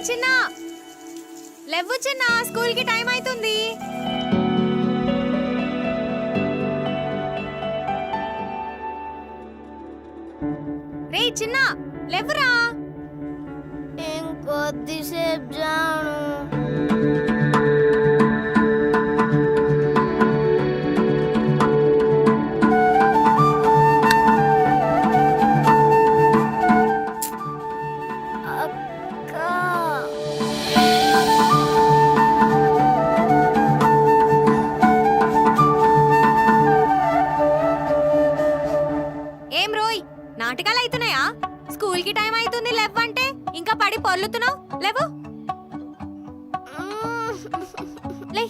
చిన్న లేవు చిన్న, స్కూల్ కి టైం అవుతుంది. రే చిన్న లేవురా. ఇంకొద్దిసేపు జాను. ఏం రోయ్, నాటకాలు అవుతున్నాయా? స్కూల్ కి టైం అవుతుంది లేవంటే ఇంకా పడి పొర్లుతున్నావు. లేవు లే.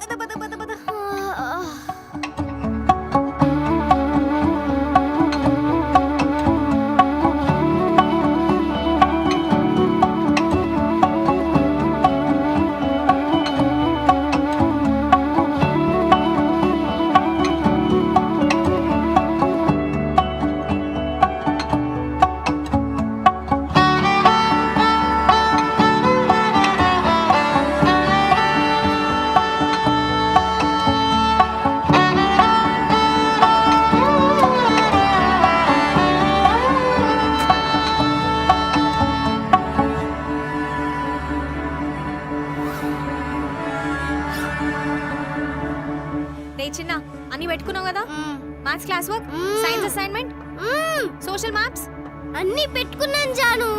పద, పద, పద, పద. రే చిన్న, అన్ని పెట్టుకున్నావు కదా? Maths class work, science assignment, social maps అన్నీ పెట్టుకున్నాను జాను.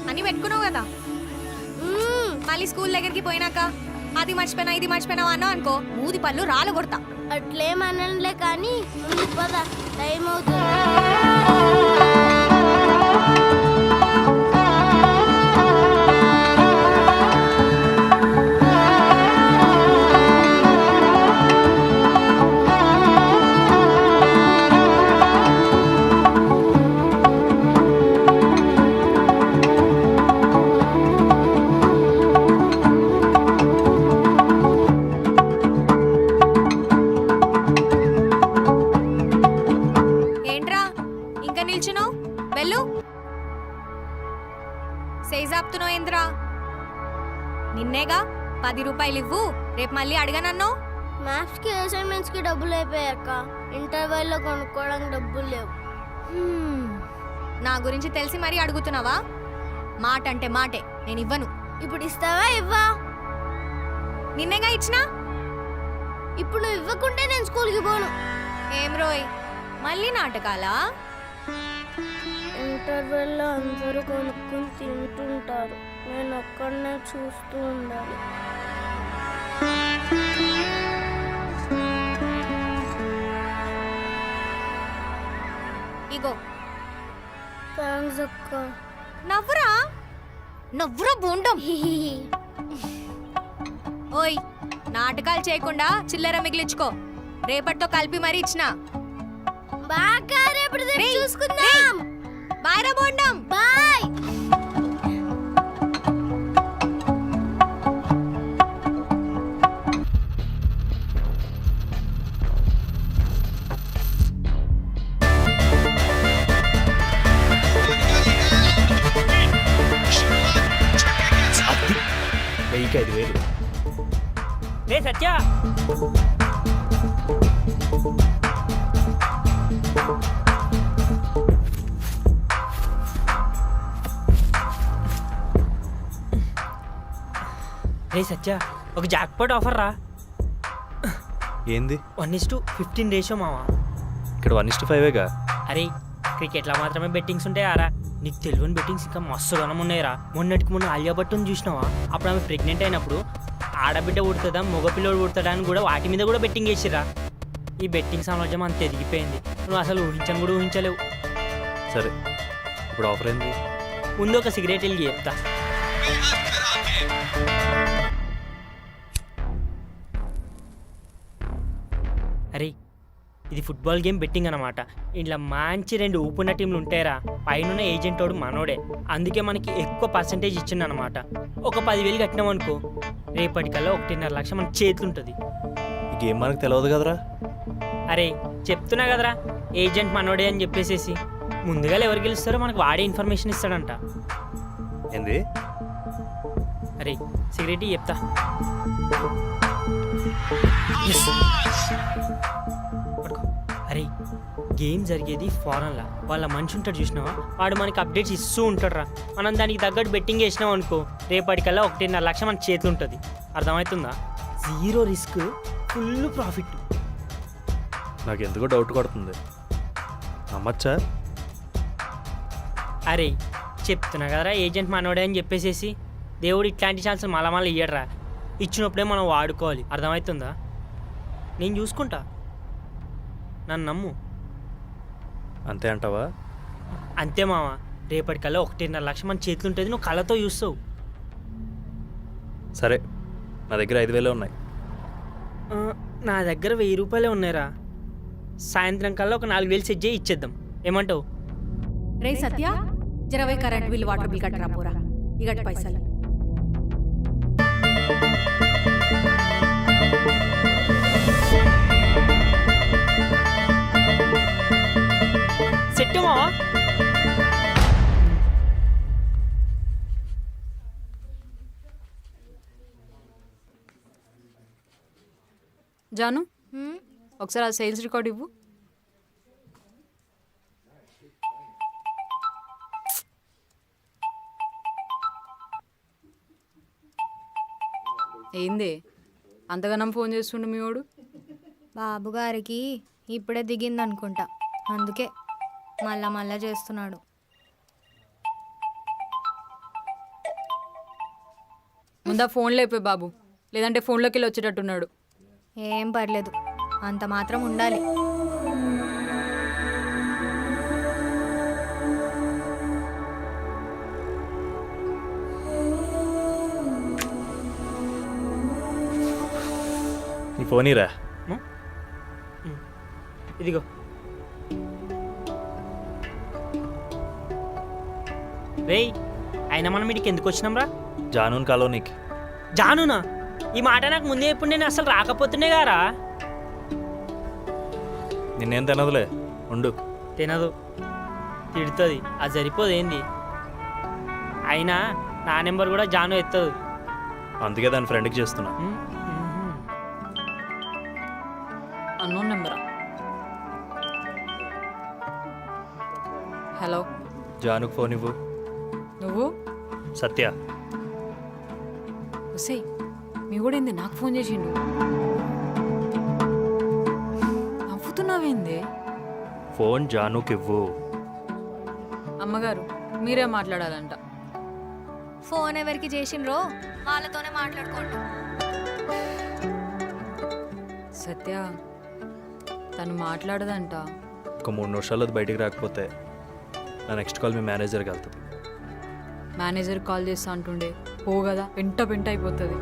అన్ని పెట్టుకున్నావు కదా? మళ్ళీ స్కూల్ దగ్గరికి పోయినాక అది మర్చిపోయినా ఇది మర్చిపోయినావా అన్నా అనుకో, మూది పళ్ళు రాళ్ళు కొడతా. అట్లేమనలే కానీ పద, టైం అవుతుంది. ఏంట్రా ఇంకా నిల్చున్నావు? వెళ్ళు. సైజ్ ఆపుతున్నావు ఏంద్రా? నిన్నేగా 10 రూపాయలు ఇవ్వు, రేపు మళ్ళీ అడగనన్నావు. మ్యాథ్స్ కి అసైన్మెంట్స్ కి డబ్బులు అయిపోయాక ఇంటర్వెల్ లో కొనుక్కోవడానికి డబ్బులు లేవు. నా గురించి తెలిసి మరీ అడుగుతున్నావా? మాట అంటే మాటే, నేను ఇవ్వను. ఇప్పుడు ఇస్తావా ఇవ్వా? నిన్నేగా ఇచ్చినా. ఇప్పుడు నువ్వు ఇవ్వకుంటే నేను స్కూల్కి పోను. ఏం రోయ్, మళ్ళీ నాటకాలా? ఇంటర్వెల్ లో అందరూ కొనుక్కుని తింటుంటారు, నేను ఒక్కడనే చూస్తూ ఉండాలి. ఇగో. థ్యాంక్స్ అక్క. నవ్వురా నవ్వురా బోండం. ఓయ్, నాటకాలు చేయకుండా చిల్లర మిగిలించుకో, రేపటితో కలిపి మరీ ఇచ్చిన. బాగా రేపటి చూసుకుందాం. బాయ్ రా బోండం. బాయ్. వెయ్యికి 5,000. రే సత్య, రే సత్య, ఒక జాక్పాట్ ఆఫర్ రా. ఏంది? 1:15 రేషియో మావా. ఇక్కడ 1:5గా. అరే, క్రికెట్లో మాత్రమే బెట్టింగ్స్ ఉంటాయారా? నీకు తెలియని బెట్టింగ్స్ ఇంకా మస్తు గణం ఉన్నాయిరా. మొన్న ఆలియా భట్టుని చూసినావా? అప్పుడు ఆమె ప్రెగ్నెంట్ అయినప్పుడు ఆడబిడ్డ పుడుతుందా మగపిల్లోడు పుడతాడా అని కూడా వాటి మీద కూడా బెట్టింగ్ వేసిరా. ఈ బెట్టింగ్ సామ్రాజ్యం అంత ఎదిగిపోయింది, నువ్వు అసలు ఊహించని కూడా ఊహించలేవు. సరే, ఇప్పుడు ఆఫర్ ఏంది? ముందు ఒక సిగరెట్ వెళ్ళి చెప్తా. అరే, ఇది ఫుట్బాల్ గేమ్ బెట్టింగ్ అనమాట. ఇట్లా మంచి 2 ఊపున్న టీంలు ఉంటాయిరా. పైన ఏజెంట్ వాడు మనోడే, అందుకే మనకి ఎక్కువ పర్సంటేజ్ ఇచ్చిండు అనమాట. ఒక 10,000 కట్టినాం అనుకో, రేపటికల్లా 1.5 లక్ష మన చేతులు ఉంటుంది. ఈ గేమ్ మనకు తెలియదు కదరా. అరే చెప్తున్నా కదరా, ఏజెంట్ మనోడే అని చెప్పేసేసి ముందుగా ఎవరు గెలుస్తారో మనకు వాడే ఇన్ఫర్మేషన్ ఇస్తాడంట. ఏంది? అరే సిగరెట్ చెప్తా. Yes. పట్టుకో. అరే గేమ్ జరిగేది ఫారెన్లా, వాళ్ళ మనిషి ఉంటాడు చూసినావా, వాడు మనకి అప్డేట్స్ ఇస్తూ ఉంటాడురా. మనం దానికి తగ్గట్టు బెట్టింగ్ వేసినాం అనుకో, రేపటికల్లా 1.5 లక్ష మన చేతులు ఉంటుంది. అర్థమవుతుందా? 0 రిస్క్, ఫుల్ ప్రాఫిట్. నాకు ఎందుకో డౌట్ కొడుతుంది. నమ్మచ్చా? అరే చెప్తున్నా కదరా, ఏజెంట్ మనోడే అని చెప్పేసేసి దేవుడు ఇట్లాంటి ఛాన్సులు మళ్ళీ ఇయ్యడరా. ఇచ్చినప్పుడే మనం వాడుకోవాలి. అర్థమవుతుందా? నేను చూసుకుంటా, నన్ను నమ్ము. అంతే అంటావా? అంతే మామ, రేపటికల్లా 1.5 లక్ష మన చేతులు ఉంటుంది, నువ్వు కళ్ళతో చూస్తావు. సరే, నా దగ్గర 5,000 ఉన్నాయి. నా దగ్గర 1000 రూపాయలే ఉన్నాయిరా. సాయంత్రం కల్లా ఒక 4,000 సెట్ చేయి ఇచ్చేద్దాం. ఏమంటావు? రే సత్య, జరవై కరెంట్ బిల్ వాటర్ బిల్ కట్టరా పోరా, ఇగట్ పైసలు. సెట్ మావా. జాను, ఒకసారి ఆ సేల్స్ రికార్డ్ ఇవ్వు. ఏంది అంతగానం ఫోన్ చేస్తుండు మీ వాడు? బాబుగారికి ఇప్పుడే దిగిందనుకుంటా, అందుకే మళ్ళా చేస్తున్నాడు. ముందా ఫోన్ లేపే బాబు, లేదంటే ఫోన్లోకి వెళ్ళి వచ్చేటట్టున్నాడు. ఏం పర్లేదు, అంత మాత్రం ఉండాలి. నీ ఫోన్ ఇరా. ఇదిగో. రేయ్, అయినా మనం ఇటుకి ఎందుకు వచ్చినాం రా? జానూన్ కాలోనీకి. జానునా? ఈ మాట నాకు ముందే ఎప్పుడు, నేను అసలు రాకపోతుండే గారా. నిన్నేం తినదులే, ఉండు. తినదు, తిడుతుంది, అది సరిపోదు ఏంది. అయినా నా నెంబర్ కూడా జాను ఎత్తదు. అందుకే దాని ఫ్రెండ్కి చేస్తున్నా. అన్నోన్ నెంబరా? హలో, జానుకు ఫోన్ ఇవ్వు. నువ్వు? సత్య. వసే, మీ కూడా ఏంది నాకు ఫోన్ చేసిండు? నవ్వుతున్నావేంది? ఫోన్ జానుకి ఇవ్వు. అమ్మగారు మీరే మాట్లాడాలంట. ఫోన్ ఎవరికి చేసిండ్రో వాళ్ళతోనే మాట్లాడుకోండి. సత్య, తను మాట్లాడదంట. ఒక 3 నిమిషాల్లో అది బయటికి రాకపోతే నా నెక్స్ట్ కాల్ మీ మేనేజర్కి వెళ్తుంది. మేనేజర్ కాల్ చేస్తా అంటుండే, పో కదా, పెంట అయిపోతుంది.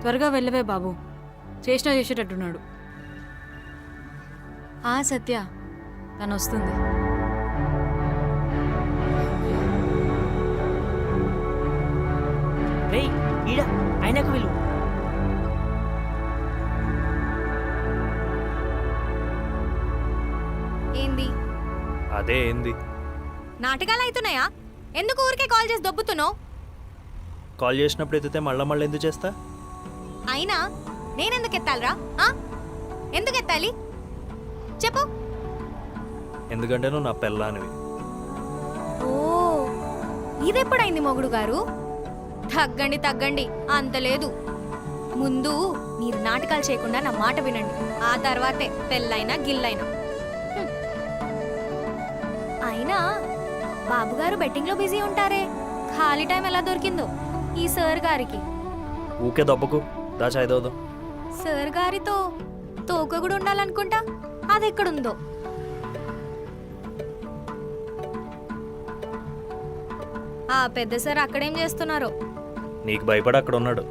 త్వరగా వెళ్ళవే బాబు, చేసేటట్టున్నాడు. సత్య, తను వస్తుంది. రేయ్ ఈడ, అయినాక వెళ్ళు. ఏంది అదే ఏంది? నాటకాలు అవుతున్నాయా? ఎందుకు ఊరికే కాల్ చేసి దొబ్బుతున్నావు? కాల్ చేసినప్పుడు ఎత్తితే మళ్ళీ ఎందుకు చేస్తా? అయినా నేనెందుకు ఎత్తాలిరా? ఎందుకు ఎత్తాలి చెప్పు. ఎందుకంటే నువ్వు నా పెళ్ళానివి. ఓ, ఇదెప్పుడైంది మొగుడు గారు? తగ్గండి, అంత లేదు. ముందు మీరు నాటకాలు చేయకుండా నా మాట వినండి, ఆ తర్వాతే పెళ్ళైనా గిల్లైనా. అయినా బాబుగారు బెట్టింగ్లో బిజీ ఉంటారే, ఖాళీ టైం ఎలా దొరికిందో ఈ సార్ గారికి? ఊకే దెబ్బకు దా చాయ్ దోదాం. సార్ గారితో తోక కూడా ఉండాలనుకుంటా, అది ఎక్కడుందో. ఆ పెద్ద సార్ అక్కడేం చేస్తున్నారో. నీకు భయపడి అక్కడ ఉన్నాడు.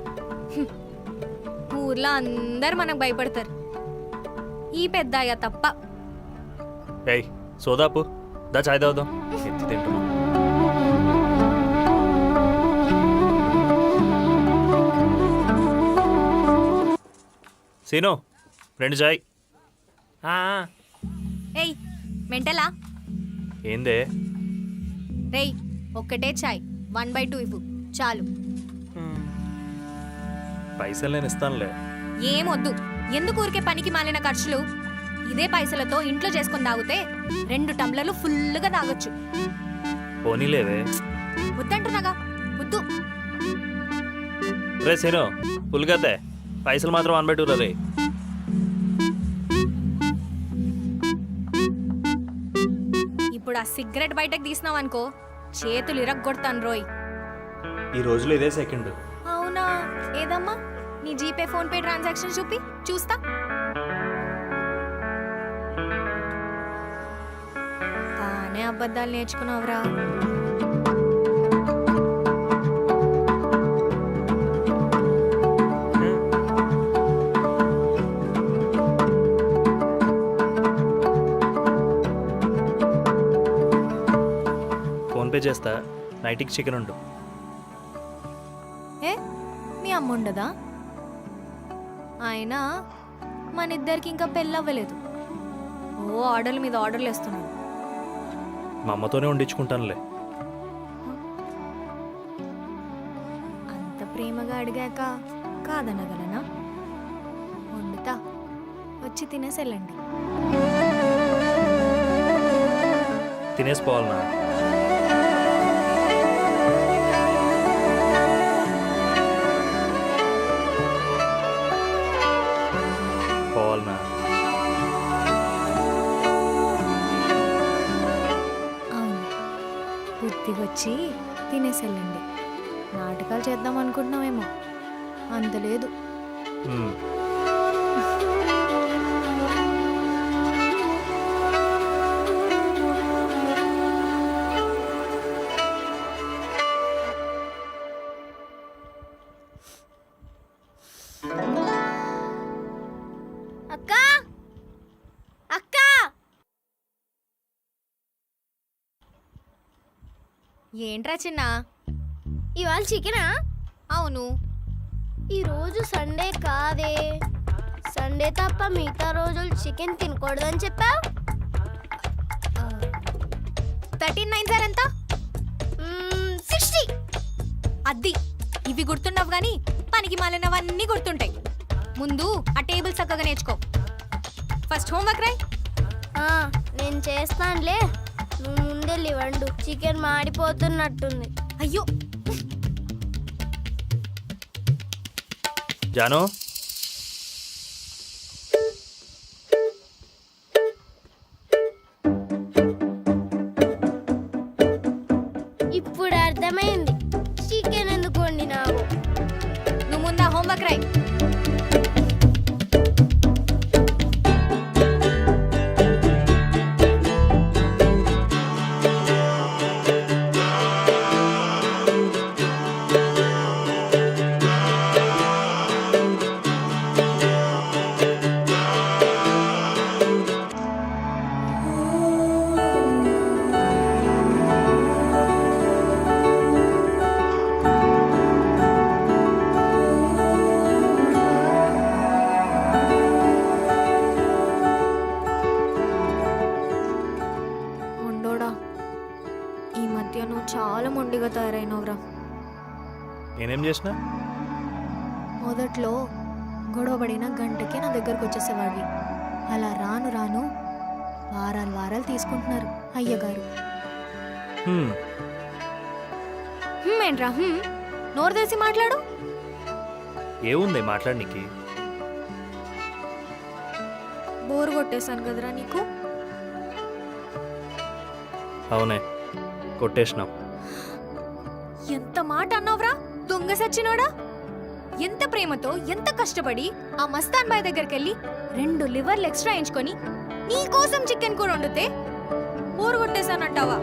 ఊర్లో అందరు మనకు భయపడతారు ఈ పెద్దాయ తప్ప. ఏయ్ సోదాపు దా చాయ్ తాగుదాం. ఎత్తి తింటున్నాం. సీను 2 చాయ్. ఆ, ఏయ్ మెంటలా ఏందే రేయ్ ఒక్కటే చాయ్ 1/2 ఇవ్వు చాలు. ఉమ్. పైసలు నేను ఇస్తానులే. ఏమొద్దు, ఎందుకు ఊరికే పనికి మాలిన ఖర్చులు? ఇదే పైసలతో ఇంట్లో చేసుకొని తాగితే 2 టంబ్లర్లు ఫుల్గా తాగొచ్చు. పోనీలేవే. వద్దంటున్నాగా, వద్దు. రే సీను ఫుల్గా తే, పైసలు మాత్రం 1/2 రే. ఇప్పుడు ఆ సిగరెట్ బయటకు తీసినావు అనుకో చేతులు ఇరగ్గొడతాను రోయ్. ఈ రోజులో ఇదే సెకండ్. అవునా? ఏదమ్మా నీ జీపే ఫోన్ పే ట్రాన్సాక్షన్ చూపి చూస్తా. బానే అబద్ధాలు నేర్చుకున్నావురా. ఫోన్పే చేస్తా, నైట్కి చికెన్ ఉండు. ఏ మీ అమ్మ ఉండదా? అయినా మన ఇద్దరికి ఇంకా పెళ్ళవ్వలేదు. ఓ ఆర్డర్ల మీద ఆర్డర్లు వేస్తున్నాడు. మా అమ్మతోనే వండించుకుంటానులే. అంత ప్రేమగా అడిగాక కాదనగలనా? వండుతా, వచ్చి తినేసి వెళ్ళండి. తినేసిపోవాలనా? పోవాలనా? అవును, బుద్ధిగా వచ్చి తినేసి వెళ్ళండి. నాటకాలు చేద్దాం అనుకుంటున్నామేమో, అంత లేదు. మ్మ్. అక్క అక్క ఏంట్రా చిన్న? ఇవాళ చికెనా? అవును. ఈరోజు సండే కాదే. సండే తప్ప మిగతా రోజులు చికెన్ తినకూడదని చెప్పావు. 13 సార్ ఎంత? 60. అద్ది ఇవి గుర్తుండవు గాని పనికి మాలినవన్నీ గుర్తుంటాయి. ముందు ఆ టేబుల్ చక్కగా నేర్చుకో. ఫస్ట్ హోంవర్క్ రాయ్. నేను చేస్తానులే, నువ్వు ముందెళ్ళి వండు. చికెన్ మాడిపోతున్నట్టుంది. అయ్యో జాను ఇప్పుడు అర్థమైంది చికెన్ ఎందుకు వండినావు. నువ్వు ముందు హోంవర్క్ రాయ్. మొండోడా, ఈ మధ్య నువ్వు చాలా మొండిగా తయారైనవురా. నేనేం చేసిన? మొదట్లో గొడవపడిన గంటకే నా దగ్గరకు వచ్చేసేవాడివి. అలా రాను రాను వారాలు వారాలు తీసుకుంటున్నారు అయ్యగారు. హ్మ్. ఏంట్రా నోరు తెరిచి మాట్లాడు. ఏముంది మాట్లాడనీకి? బోరు కొట్టేశాను కదరా నీకు. అవునే కొట్టేసినావు. ఎంత మాట అన్నావురా దొంగ సచ్చినోడా. ఎంత ప్రేమతో ఎంత కష్టపడి ఆ మస్తాన్ బాయ్ దగ్గరికి వెళ్ళి 2 లివర్లు ఎక్స్ట్రా ఎంచుకొని నీ కోసం చికెన్ కూడా వండితే బోరు కొట్టేశానంటావా?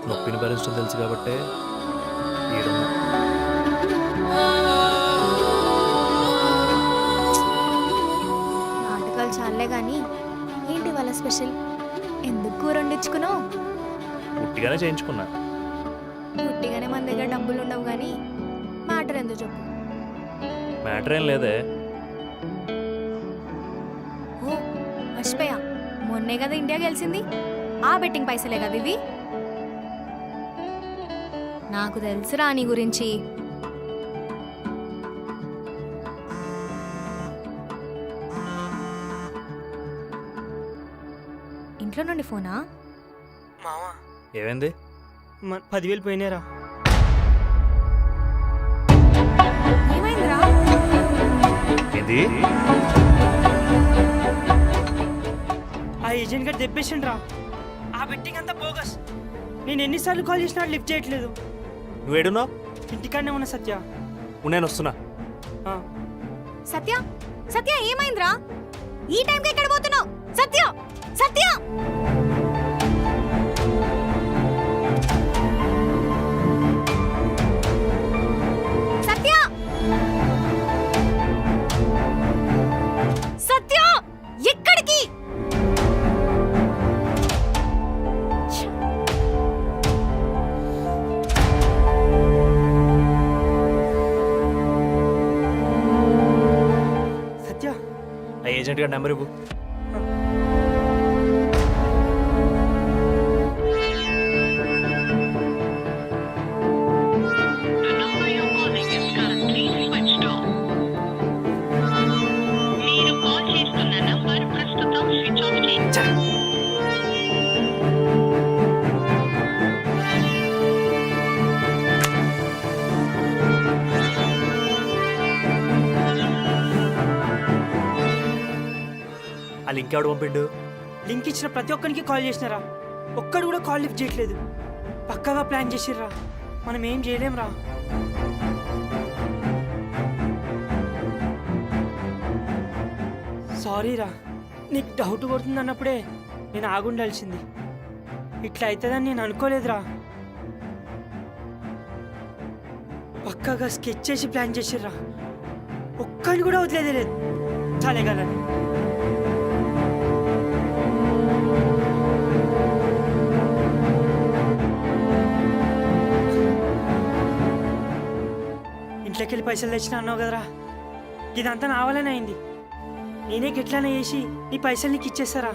నొప్పిని భరించడం తెలుసు కాబట్టే ఈడున్నా. నాటకాలు చాలే గాని ఏంటి వాళ్ళ స్పెషల్? ఎందుకు కూర వండించుకున్నావు? పుట్టిగానే చేయించుకున్నా. పుట్టిగానే మన దగ్గర డబ్బులు ఉండవు కానీ మ్యాటర్ ఎందుకు చెప్పు. మ్యాటర్ ఏం లేదే. ఓ మర్చిపోయా, మొన్నే కదా ఇండియా గెలిచింది. ఆ బెట్టింగ్ పైసలే కదా ఇవి. నాకు తెలుసురా నీ గురించి. ఇంట్లో నుండి ఫోనా? మావా ఏమైంది? 10,000 పోయినారా. ఏమైందిరా? ఏంది? ఆ ఏజెంట్ గారు తెప్పేసిండ్రా. ఆ బెట్టింగ్ అంతా బోగస్. నేను ఎన్నిసార్లు కాల్ చేసినా లిఫ్ట్ చేయట్లేదు. నువ్వేడున్నావు? ఇంటికాడనే ఉన్నా సత్య. నేను వస్తున్నా. ఆ, సత్య సత్య ఏమైందిరా? ఈ టైంకి ఎక్కడ పోతున్నావు? సత్య సత్య సత్య సత్య ఎక్కడికి? సత్య ఆ ఏజెంట్ గారి నెంబర్ ఇవ్వు. The number you're calling is currently switched off. మీరు కాల్ చేస్తున్న నంబర్ ప్రస్తుతం స్విచ్ ఆఫ్ చేయండి. ఆ లింక్ ఎవడు పంపిండు? లింక్ ఇచ్చిన ప్రతి ఒక్కరికి కాల్ చేసినారా. ఒక్కడు కూడా కాల్ లిఫ్ట్ చేయట్లేదు. పక్కాగా ప్లాన్ చేసిర్రా. మనం ఏం చేయలేంరా. సారీరా, నీకు డౌట్ కొడుతుంది అన్నప్పుడే నేను ఆగుండాల్సింది. ఇట్లా అవుతుందని నేను అనుకోలేదురా. పక్కాగా స్కెచ్ చేసి ప్లాన్ చేసిర్రా. ఒక్కడిని కూడా వదిలేదే లేదు. చాలే కదా. ఇంట్లోకి వెళ్ళి పైసలు తెచ్చినా అన్నావు కదరా. ఇదంతా నా వల్లనే అయింది. నేనే గెట్లానే చేసి నీ పైసలు నీకు ఇచ్చేస్తారా.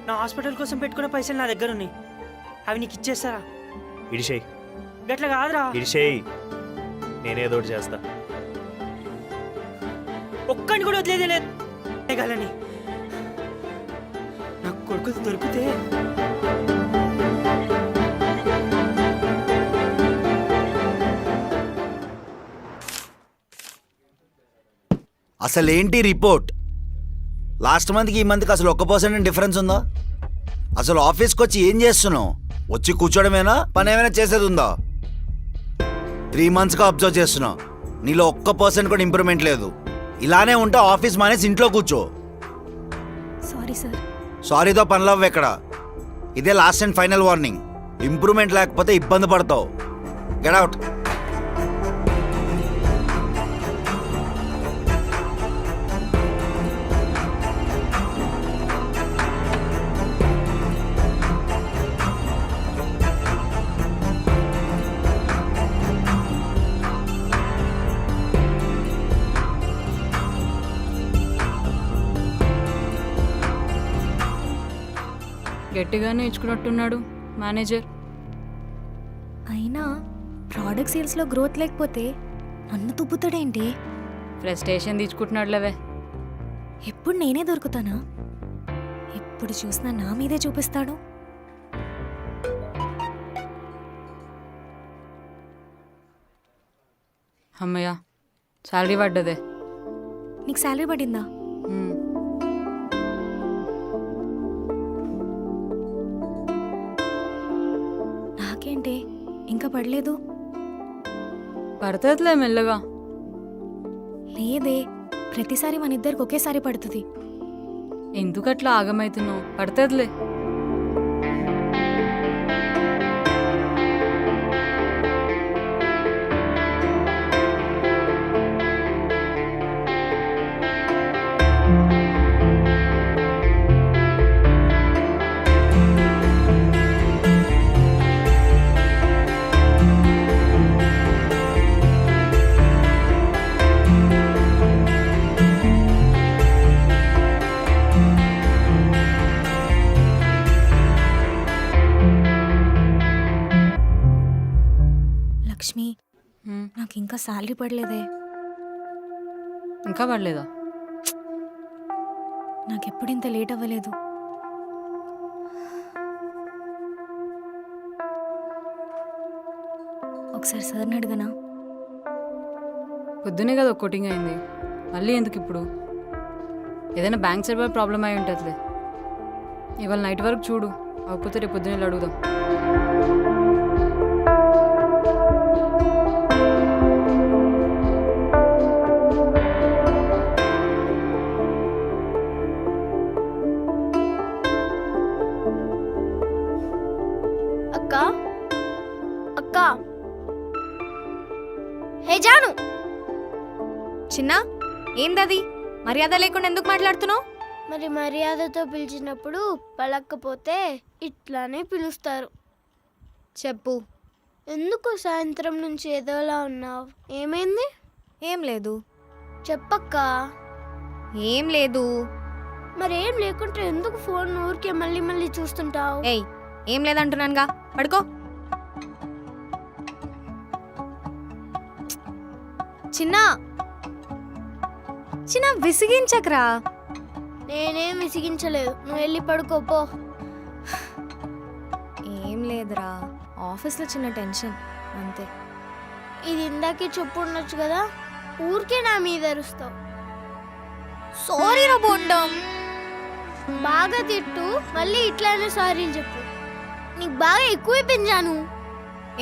నా హాస్పిటల్ కోసం పెట్టుకున్న పైసలు నా దగ్గర ఉన్నాయి. అవి నీకు ఇచ్చేస్తారా. ఇడిషేయ్. గట్లా కాదురా. ఇడిషేయ్. నేనేదో ఒకటి చేస్తా. ఒక్కడిని కూడా వదిలేదే లేదు. నాకు కొడుకులు దొరికితే అసలేంటి రిపోర్ట్? లాస్ట్ మంత్కి ఈ మంత్కి అసలు 1% డిఫరెన్స్ ఉందా? అసలు ఆఫీస్కి వచ్చి ఏం చేస్తున్నావు? వచ్చి కూర్చోవడమేనా? పని ఏమైనా చేసేది ఉందా? 3 monthsగా అబ్జర్వ్ చేస్తున్నావు. నీలో 1% కూడా ఇంప్రూవ్మెంట్ లేదు. ఇలానే ఉంటే ఆఫీస్ మానేసి ఇంట్లో కూర్చో. Sorry sir. సారీతో పనిలవ్వు ఎక్కడ. ఇదే last and final warning. Improvement లేకపోతే ఇబ్బంది పడతావు. Get out. గట్టిగానే ఇచ్చుకున్నట్టున్నాడు మేనేజర్. అయినా ప్రోడక్ట్ సేల్స్లో గ్రోత్ లేకపోతే నన్ను తుప్పుతాడేంటి? ఫ్రస్ట్రేషన్ తీసుకుంటున్నాడులేవే. ఎప్పుడు నేనే దొరుకుతానా? ఎప్పుడు చూసినా నా మీదే చూపిస్తాడు. అమ్మయ్య, శాలరీ పడ్డదే. నీకు శాలరీ పడిందా? మ్మ్. నాకేంటి ఇంకా పడలేదు? పడుతుందిలే మెల్లగా. లేదే, ప్రతిసారి మన ఇద్దరికి ఒకేసారి పడుతుంది. ఎందుకట్లా ఆగమవుతున్నావు? పడుతుందిలే. ఇంకా శాలరీ పడలేదే. ఇంకా పడలేదా? నాకెప్పుడు ఇంత లేట్ అవ్వలేదు. ఒకసారి సార్ని అడగనా? పొద్దునే కదా కోటింగ్ అయింది, మళ్ళీ ఎందుకు ఇప్పుడు? ఏదైనా బ్యాంక్ సర్వర్ ప్రాబ్లం అయి ఉంటుందిలే. ఇవాళ నైట్ వరకు చూడు, అవ్వకపోతే రేపు పొద్దునే అడుగుదాం. అక్క అక్క, హే జాను, చిన్న ఏందది? మర్యాద లేకుండా ఎందుకు మాట్లాడుతున్నావు? మరి మర్యాదతో పిలిచినప్పుడు పలక్కపోతే ఇట్లానే పిలుస్తారు. చెప్పు. ఎందుకు సాయంత్రం నుంచి ఏదోలా ఉన్నావు? ఏమైంది? ఏం లేదు. చెప్పక్క. ఏం లేదు. మరేం లేకుంటే ఎందుకు ఫోన్ ఊరికే మళ్ళీ మళ్ళీ చూస్తుంటావు? ఏయ్, ఏం లేదంటున్నానుగా, పడుకో. చిన్న చిన్న విసిగించకరా. నేనేం విసిగించలేదు, నువ్వు వెళ్ళి పడుకోపో. ఏం లేదురా, ఆఫీస్లో చిన్న టెన్షన్ అంతే. ఇది ఇందాకే చెప్పు ఉండొచ్చు కదా, ఊరికే నా మీద అరుస్తావు. సారీ రా బొండం. బాగా తిట్టు, మళ్ళీ ఇట్లానే సారీలు చెప్పు. నీకు బాగా ఎక్కువ పెంచాను.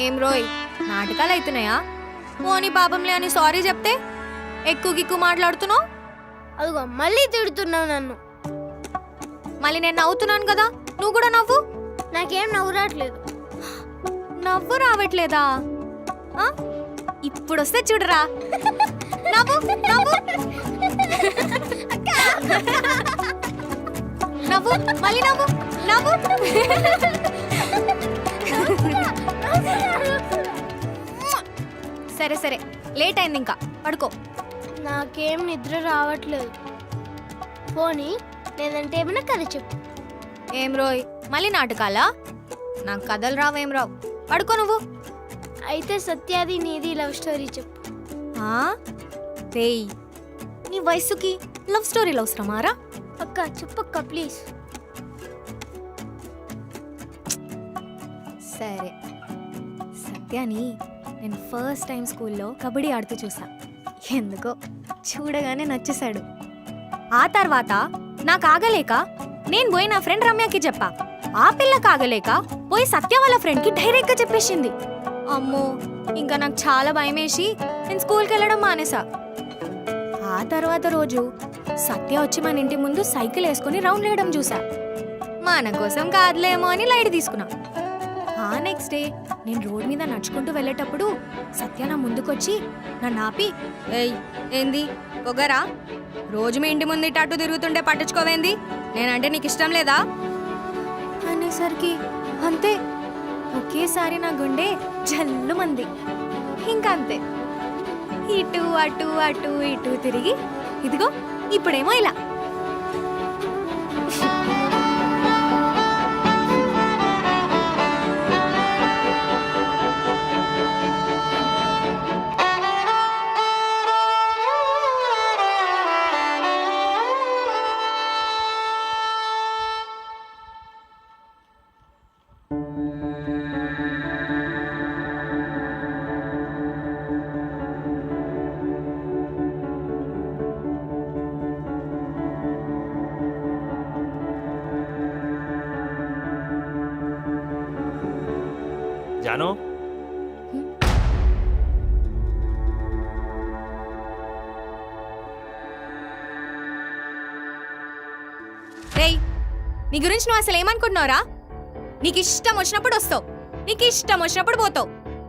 ఏం రోయ్, నాటకాలు అవుతున్నాయా? పోనీ పాపంలే అని సారీ చెప్తే ఎక్కువ గిక్కు మాట్లాడుతున్నావు. అదిగో మళ్ళీ తిడుతున్నావు నన్ను. మళ్ళీ నేను నవ్వుతున్నాను కదా, నువ్వు కూడా నవ్వు. నాకేం నవ్వు రావట్లేదు. నవ్వు రావట్లేదా? ఆ? ఇప్పుడు వస్తే చూడరా. నవ్వు నవ్వు నవ్వు, మళ్ళీ నవ్వు నవ్వు. సరే సరే, లేట్ అయింది, ఇంకా పడుకో. నాకేం నిద్ర రావట్లేదు. పోనీ లేదంటే ఏమైనా కథ చెప్పు. ఏం రోయ్, మళ్ళీ నాటకాలా? నాకు కథలు రావేం రావు, పడుకో నువ్వు. అయితే సత్యాది నీది లవ్ స్టోరీ చెప్పు. ఆ? రేయ్, నీ వయసుకి లవ్ స్టోరీలు అవసరమారా? అక్క చెప్పక్క ప్లీజ్. సరే, సత్యాని నేను ఫస్ట్ టైం స్కూల్లో కబడ్డీ ఆడుతూ చూసా. ఎందుకో చూడగానే నచ్చేశాడు. ఆ తర్వాత నాకు ఆగలేక నేను పోయి నా ఫ్రెండ్ రమ్యకి చెప్పా. ఆ పిల్లకి ఆగలేక పోయి సత్య వాళ్ళ ఫ్రెండ్కి డైరెక్ట్గా చెప్పేసింది. అమ్మో, ఇంకా నాకు చాలా భయమేసి నేను స్కూల్కి వెళ్ళడం మానేసా. ఆ తర్వాత రోజు సత్య వచ్చి మన ఇంటి ముందు సైకిల్ వేసుకుని రౌండ్ వేయడం చూసా. మన కోసం కాదులేమో అని లైట్ తీసుకున్నా. ఆ నెక్స్ట్ డే నేను రోడ్ మీద నడుచుకుంటూ వెళ్ళేటప్పుడు సత్య నా ముందుకొచ్చి నన్ను ఆపి, ఏయ్ ఏంది పొగరా? రోజు మీ ఇంటి ముందు ఇటు అటు తిరుగుతుంటే పట్టించుకోవేంది? నేనంటే నీకు ఇష్టం లేదా అనేసరికి అంతే, ఒకేసారి నా గుండె జల్లుమంది. ఇంకా అంతే, ఇటు అటు అటు ఇటు తిరిగి ఇదిగో ఇప్పుడేమో ఇలా. జాను, రేయ్, నీ గురించి నువ్వు అసలు ఏమనుకుంటున్నావురా? నీకు ఇష్టం వచ్చినప్పుడు వస్తావు, నీకు ఇష్టం వచ్చినప్పుడు పోతావు.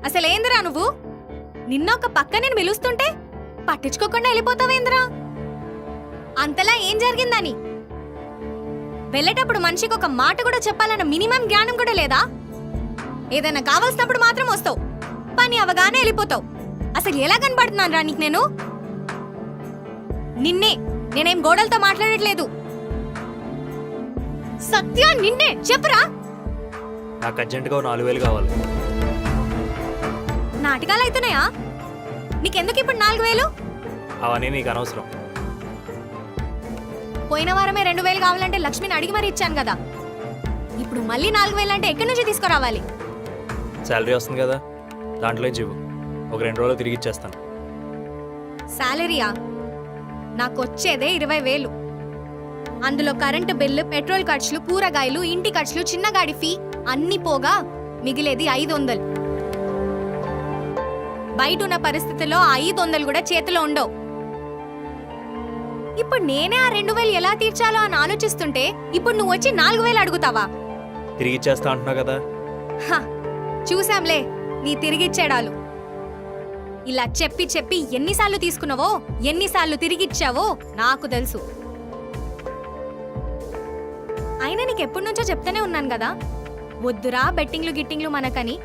అసలు ఏందిరా నువ్వు? నిన్న ఒక పక్క నేను పిలుస్తుంటే పట్టించుకోకుండా వెళ్ళిపోతావేందిరా? అంతలా ఏం జరిగిందని? వెళ్ళేటప్పుడు మనిషికి ఒక మాట కూడా చెప్పాలన్న మినిమం జ్ఞానం కూడా లేదా? ఏదైనా కావాల్సినప్పుడు మాత్రం వస్తావు, పని అవగానే వెళ్ళిపోతావు. అసలు ఎలా కనబడుతున్నాను రా నీకు నేను? నిన్నే, నేనేం గోడలతో మాట్లాడట్లేదు. సత్య, నిన్నే చెప్పురా. నాకు అర్జెంటుగా 4,000 కావాలి. నాటకాలు అవుతున్నాయా? నీకెందుకు ఇప్పుడు 4000? అవన్నీ నీకు అనవసరం. పోయిన వారమే 2000 కావాలంటే లక్ష్మిని అడిగి మరీ ఇచ్చాను కదా. ఇప్పుడు మళ్ళీ 4000 అంటే ఎక్కడి నుంచి తీసుకురావాలి? శాలరీ వస్తుంది కదా, దాంట్లో జీవు. ఒక 2 రోజులు తిరిగి ఇచ్చేస్తాను. శాలరీయా? నాకు వచ్చేదే 20,000. అందులో కరెంటు బిల్లు, పెట్రోల్ ఖర్చులు, కూరగాయలు, ఇంటి ఖర్చులు, చిన్న గాడి ఫీ అన్ని పోగా మిగిలేది 500. బయట ఉన్న పరిస్థితుల్లో 500 కూడా చేతిలో ఉండవు. ఇప్పుడు నేనే ఆ 2000 ఎలా తీర్చాలో అని ఆలోచిస్తుంటే ఇప్పుడు నువ్వు వచ్చి 4000 అడుగుతావా? తిరిగి ఇచ్చేస్తా అంటున్నావు కదా. హ, చూసాంలే నీ తిరిగిచ్చేడాలు. ఇలా చెప్పి చెప్పి ఎన్నిసార్లు తీసుకున్నావో, ఎన్నిసార్లు తిరిగిచ్చావో నాకు తెలుసు. అయినా నీకు ఎప్పటి నుంచో చెప్తానే ఉన్నాను కదా, వద్దురా బెట్టింగ్లు గిట్టింగ్లు మనకని.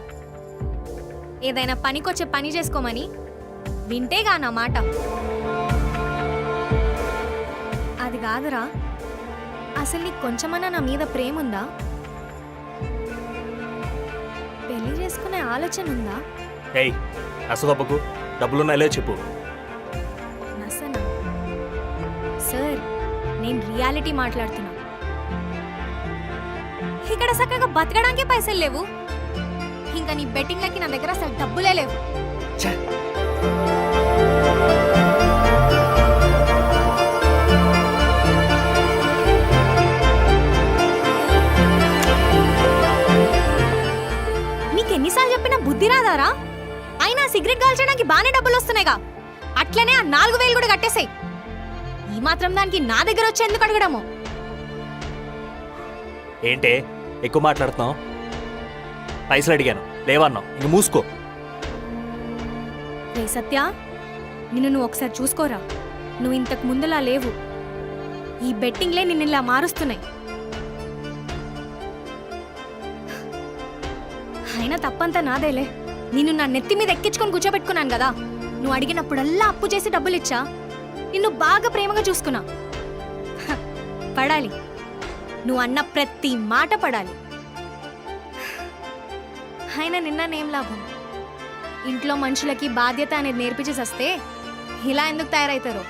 ఏదైనా పనికొచ్చే పని చేసుకోమని. వింటేగా నా మాట. అది కాదురా, అసలు నీకు కొంచెమన్నా నా మీద ప్రేమ ఉందా? పెళ్లి చేసుకునే ఆలోచన ఉందా? ఏయ్ అసదబ్బకు, డబ్బులున్నాయో చెప్పు. నసనా? సార్, నేను రియాలిటీ మాట్లాడుతున్నా. ఇక్కడ చక్కగా బతకడానికి పైసలు లేవు, ఇంకా నీ బెట్టింగ్లకి నా దగ్గర అసలు డబ్బులే లేవు. నీకెన్నిసార్లు చెప్పినా బుద్ధి రాదారా? అయినా సిగరెట్ కాల్చడానికి బాగానే డబ్బులు వస్తున్నాయిగా, అట్లనే ఆ 4000 కూడా కట్టేసాయి. ఈ మాత్రం దానికి నా దగ్గర వచ్చి ఎందుకు అడగడము? ఏంటే ఎక్కువ మాట్లాడుతున్నావు? పైసలు అడిగాను, లేవన్నావు. ఇంక మూసుకో. రే సత్య, నిన్ను నువ్వు ఒకసారి చూసుకోరా. నువ్వు ఇంతకు ముందులా లేవు. ఈ బెట్టింగ్లే నిన్ను ఇలా మారుస్తున్నాయి. అయినా తప్పంతా నాదేలే. నిన్ను నా నెత్తి మీద ఎక్కించుకొని కూర్చోబెట్టుకున్నాను కదా. నువ్వు అడిగినప్పుడల్లా అప్పు చేసి డబ్బులిచ్చా. నిన్ను బాగా ప్రేమగా చూసుకున్నా. హ, పడాలి. నువ్వు అన్న ప్రతి మాట పడాలి. అయినా నిన్ననేం లాభం? ఇంట్లో మనుషులకి బాధ్యత అనేది నేర్పించి వస్తే ఇలా ఎందుకు తయారవుతారో.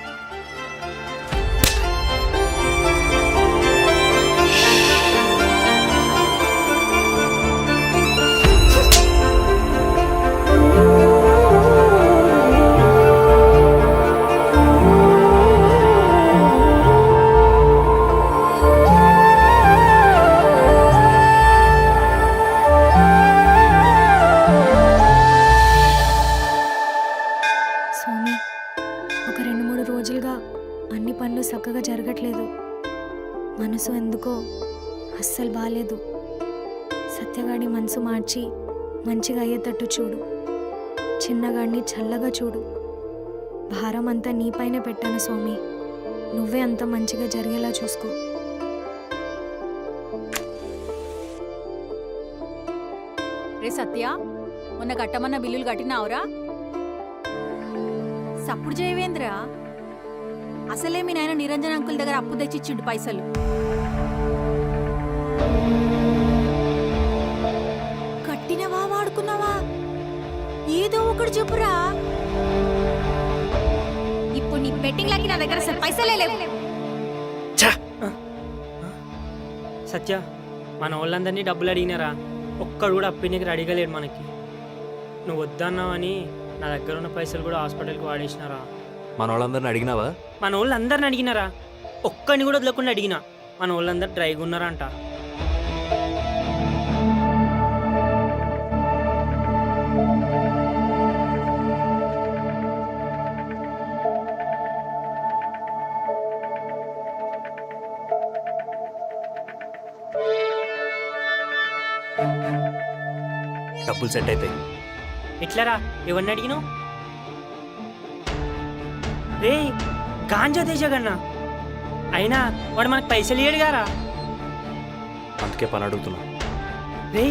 స్వామి, ఒక 2-3 రోజులుగా అన్ని పనులు చక్కగా జరగట్లేదు. మనసు ఎందుకో అస్సలు బాలేదు. సత్యగాడి మనసు మార్చి మంచిగా అయ్యేటట్టు చూడు. చిన్నగాడిని చల్లగా చూడు. భారం అంతా నీపైనే పెట్టాను స్వామి. నువ్వే అంత మంచిగా జరిగేలా చూసుకో. రే సత్య, మొన్న కట్టమన్న బిల్లులు కట్టినావురా? సప్పుడు చేయవేంద్రా? అసలే మీ నాయన నిరంజన్ అంకుల్ దగ్గర అప్పు తెచ్చిచ్చిండు పైసలు. కట్టినవా వాడుకున్నావా? ఏదో ఒకటి చెప్పురా. ఇప్పుడు నీ బెట్టింగ్లకి నా దగ్గర అసలు పైసలే లేవు. సత్య, మన వాళ్ళందరినీ డబ్బులు అడిగినారా? ఒక్కడు కూడా అప్పినకి అడగలేడు మనకి. నువ్వు వద్దన్నావని నా దగ్గర ఉన్న పైసలు కూడా హాస్పిటల్కి వాడేసినారా? మన వాళ్ళందరిని అడిగినావా? మన వాళ్ళందరిని అడిగినారా? ఒక్కడిని కూడా వదలకుండా అడిగినా. మన వాళ్ళందరూ డ్రైగా ఉన్నారంట. డబ్బులు సెట్ అవుతాయి. ఎట్లరా? ఎవరిని అడిగినావు? రే గాంజా తేజగన్నా. అయినా వాడు మనకు పైసలు ఇయ్యడు గారా. అందుకే పని అడుగుతున్నా. రే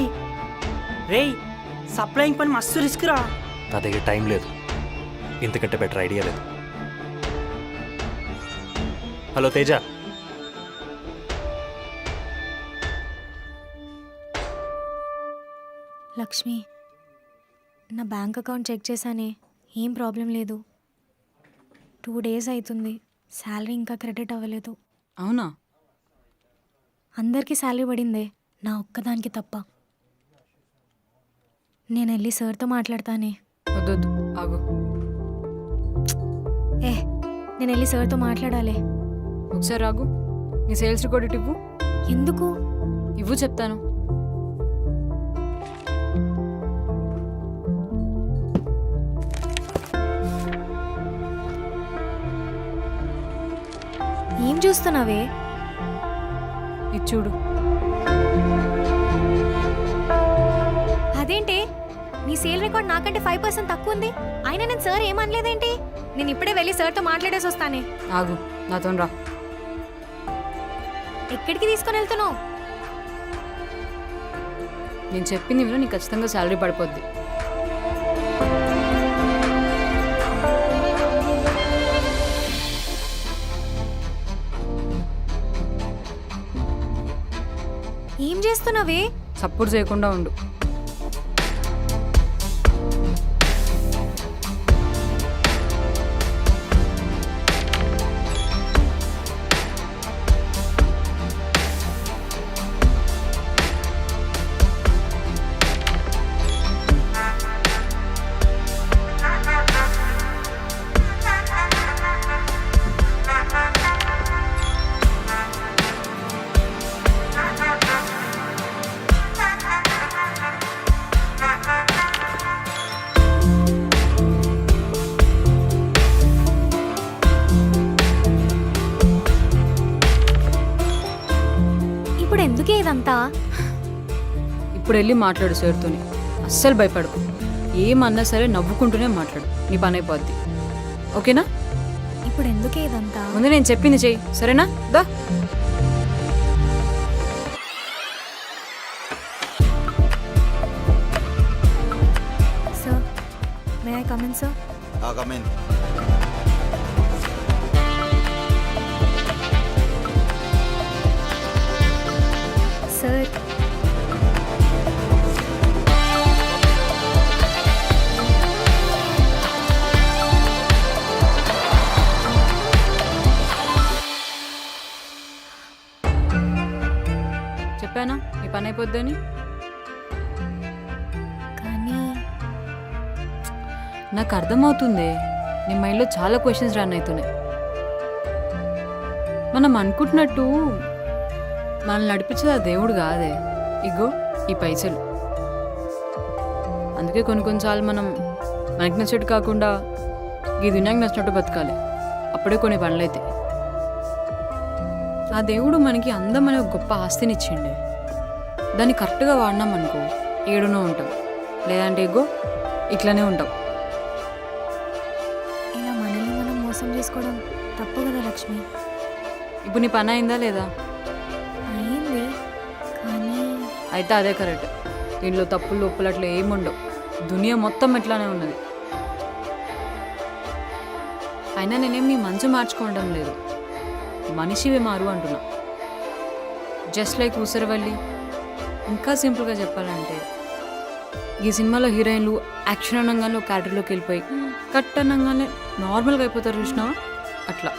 రే సప్లయింగ్ పని మస్తు రిస్క్ రా. నా దగ్గర టైం లేదు, ఇంతకంటే బెటర్ ఐడియా లేదు. హలో తేజ. లక్ష్మి, నా బ్యాంక్ అకౌంట్ చెక్ చేశానే, ఏం ప్రాబ్లం లేదు. 2 days అవుతుంది, శాలరీ ఇంకా క్రెడిట్ అవ్వలేదు. అవునా? అందరికీ శాలరీ పడిందే, నా ఒక్కదానికి తప్ప. నేను వెళ్ళి సార్తో మాట్లాడతానే. వద్దొద్దు, ఆగు. నేను వెళ్ళి సార్తో మాట్లాడాలి. ఒకసారి ఆగు. నీ సేల్స్ రికార్డ్ ఇటు ఇవ్వు. ఎందుకు? ఇవ్వు చెప్తాను. ఏం చూస్తున్నావే? ఇది చూడు. అదేంటి నీ సేల్ రికార్డ్ నాకంటే 5% తక్కువ ఉంది, అయినా నేను సార్ ఏమనలేదేంటి? నేను ఇప్పుడే వెళ్ళి సార్తో మాట్లాడేసి వస్తానే. ఆగు, నాతో రా. ఎక్కడికి తీసుకొని వెళ్తున్నావు? నేను చెప్పింది విను, నీకు ఖచ్చితంగా శాలరీ పడిపోద్ది. ఏం చేస్తున్నావే? సపోర్ట్ చేయకుండా ఉండు. ఇప్పుడు ఎందుకే ఇదంతా? ఇప్పుడు వెళ్ళి మాట్లాడు సార్తోని. అస్సలు భయపడు. ఏమన్నా సరే నవ్వుకుంటూనే మాట్లాడు, నీ పని అయిపోద్ది. ఓకేనా? ఇప్పుడు ఎందుకే ఇదంతా? ముందు నేను చెప్పింది చెయ్యి, సరేనా? దా. Sir, may I come in sir? Come in. Sir, చెప్పానా నీ పని అయిపోద్దని? కానీ నాకు అర్థమవుతుంది, నీ మైండ్లో చాలా క్వశ్చన్స్ రన్ అవుతున్నాయి. మనం అనుకుంటున్నట్టు మనల్ని నడిపించేది ఆ దేవుడు కాదే, ఇగో ఈ పైసలు. అందుకే కొన్నిసార్లు మనం మనకి నచ్చినట్టు కాకుండా ఈ దునియాకి నచ్చినట్టు బతకాలి. అప్పుడే కొన్ని పనులు అవుతాయి. ఆ దేవుడు మనకి అందం అనే ఒక గొప్ప ఆస్తిని ఇచ్చిండే. దాన్ని కరెక్ట్గా వాడినాం అనుకో ఏడునో ఉంటాం, లేదంటే ఇగో ఇట్లానే ఉంటాం. ఇలా మనల్ని మనం మోసం చేసుకోవడం తప్పు కదా లక్ష్మి. ఇప్పుడు నీ పని అయిందా లేదా? అయింది, కానీ అయితే అదే కరెక్ట్. దీంట్లో తప్పులు ఒప్పులు అట్లా ఏముండవు. దునియా మొత్తం ఎట్లానే ఉన్నది. అయినా నేనేం నీ మంచి మార్చుకోవడం లేదు, మనిషివే మారు అంటున్నా. Just like Oosaravelli. ఇంకా సింపుల్గా చెప్పాలంటే ఈ సినిమాలో హీరోయిన్లు యాక్షన్ అనగానే ఒక క్యారెక్టర్లోకి వెళ్ళిపోయి కట్ అనగానే నార్మల్గా అయిపోతారు, చూసినావా? అట్లా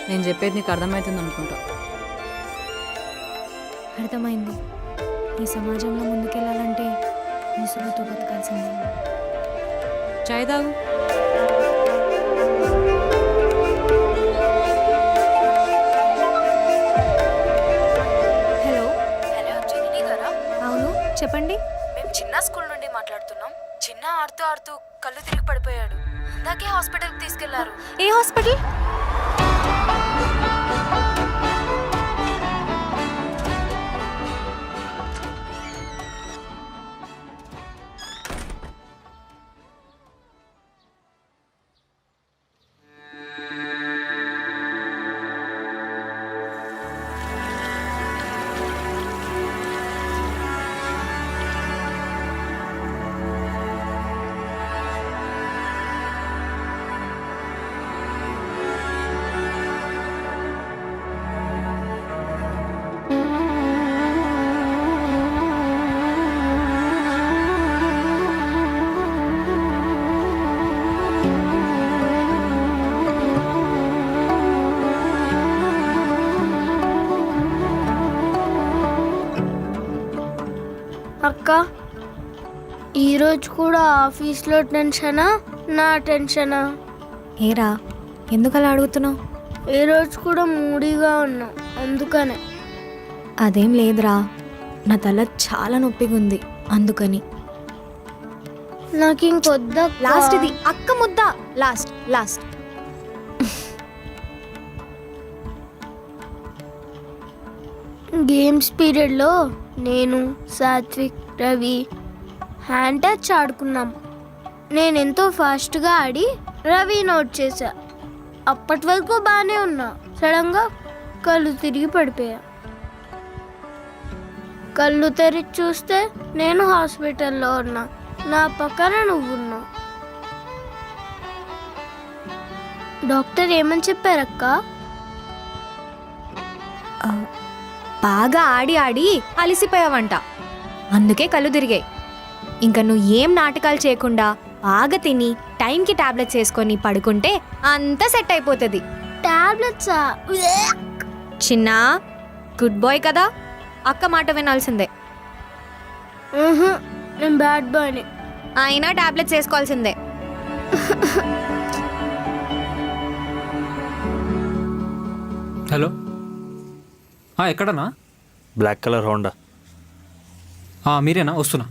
నేను చెప్పేది నీకు అర్థమవుతుంది అనుకుంటా. అర్థమైంది. ఈ సమాజంలో ముందుకెళ్ళాలంటే ముసుగుతో బతకాల్సిందే. చాయ్ తాగు. హలో, హలో జెనీ గారా? అవును చెప్పండి. మేము చిన్న స్కూల్ నుండి మాట్లాడుతున్నాం. చిన్న ఆడుతూ ఆడుతూ కళ్ళు తిరిగి పడిపోయాడు. ఇందాకే హాస్పిటల్కి తీసుకెళ్లారు. ఏ హాస్పిటల్? అక్క ఈరోజు కూడా ఆఫీస్లో టెన్షనా నా టెన్షనా? ఏరా ఎందుకు అలా అడుగుతున్నావు? ఈ రోజు కూడా మూడీగా ఉన్నా అందుకనే. అదేం లేదురా, నా తల చాలా నొప్పిగా ఉంది అందుకని. నాకు ఇంకొద్దా లాస్ట్ ఇది అక్క ముద్ద, లాస్ట్ లాస్ట్. గేమ్స్ పీరియడ్లో నేను సాత్విక్ రవి హ్యాండ్ టచ్ ఆడుకున్నాం. నేను ఎంతో ఫాస్ట్గా ఆడి రవి నోట్ చేశా. అప్పటి వరకు బాగానే ఉన్నా. సడన్గా కళ్ళు తిరిగి పడిపోయా. కళ్ళు తెరిచి చూస్తే నేను హాస్పిటల్లో ఉన్నా. నా పక్కన నువ్వున్నావు. డాక్టర్ ఏమని చెప్పారక్క? బాగా ఆడి ఆడి అలిసిపోయావంట, అందుకే కళ్ళు తిరిగాయి. ఇంకా నువ్వు ఏం నాటకాలు చేయకుండా బాగా తిని టైంకి టాబ్లెట్స్ వేసుకొని పడుకుంటే అంతా సెట్ అయిపోతుంది. టాబ్లెట్సా? చిన్న గుడ్ బాయ్ కదా, అక్క మాట వినాల్సిందే. నేను బ్యాడ్ బాయ్ని. అయినా టాబ్లెట్స్ వేసుకోవాల్సిందే. హలో, ఎక్కడన్నా? Black colour Honda. మీరేనా? వస్తున్నా.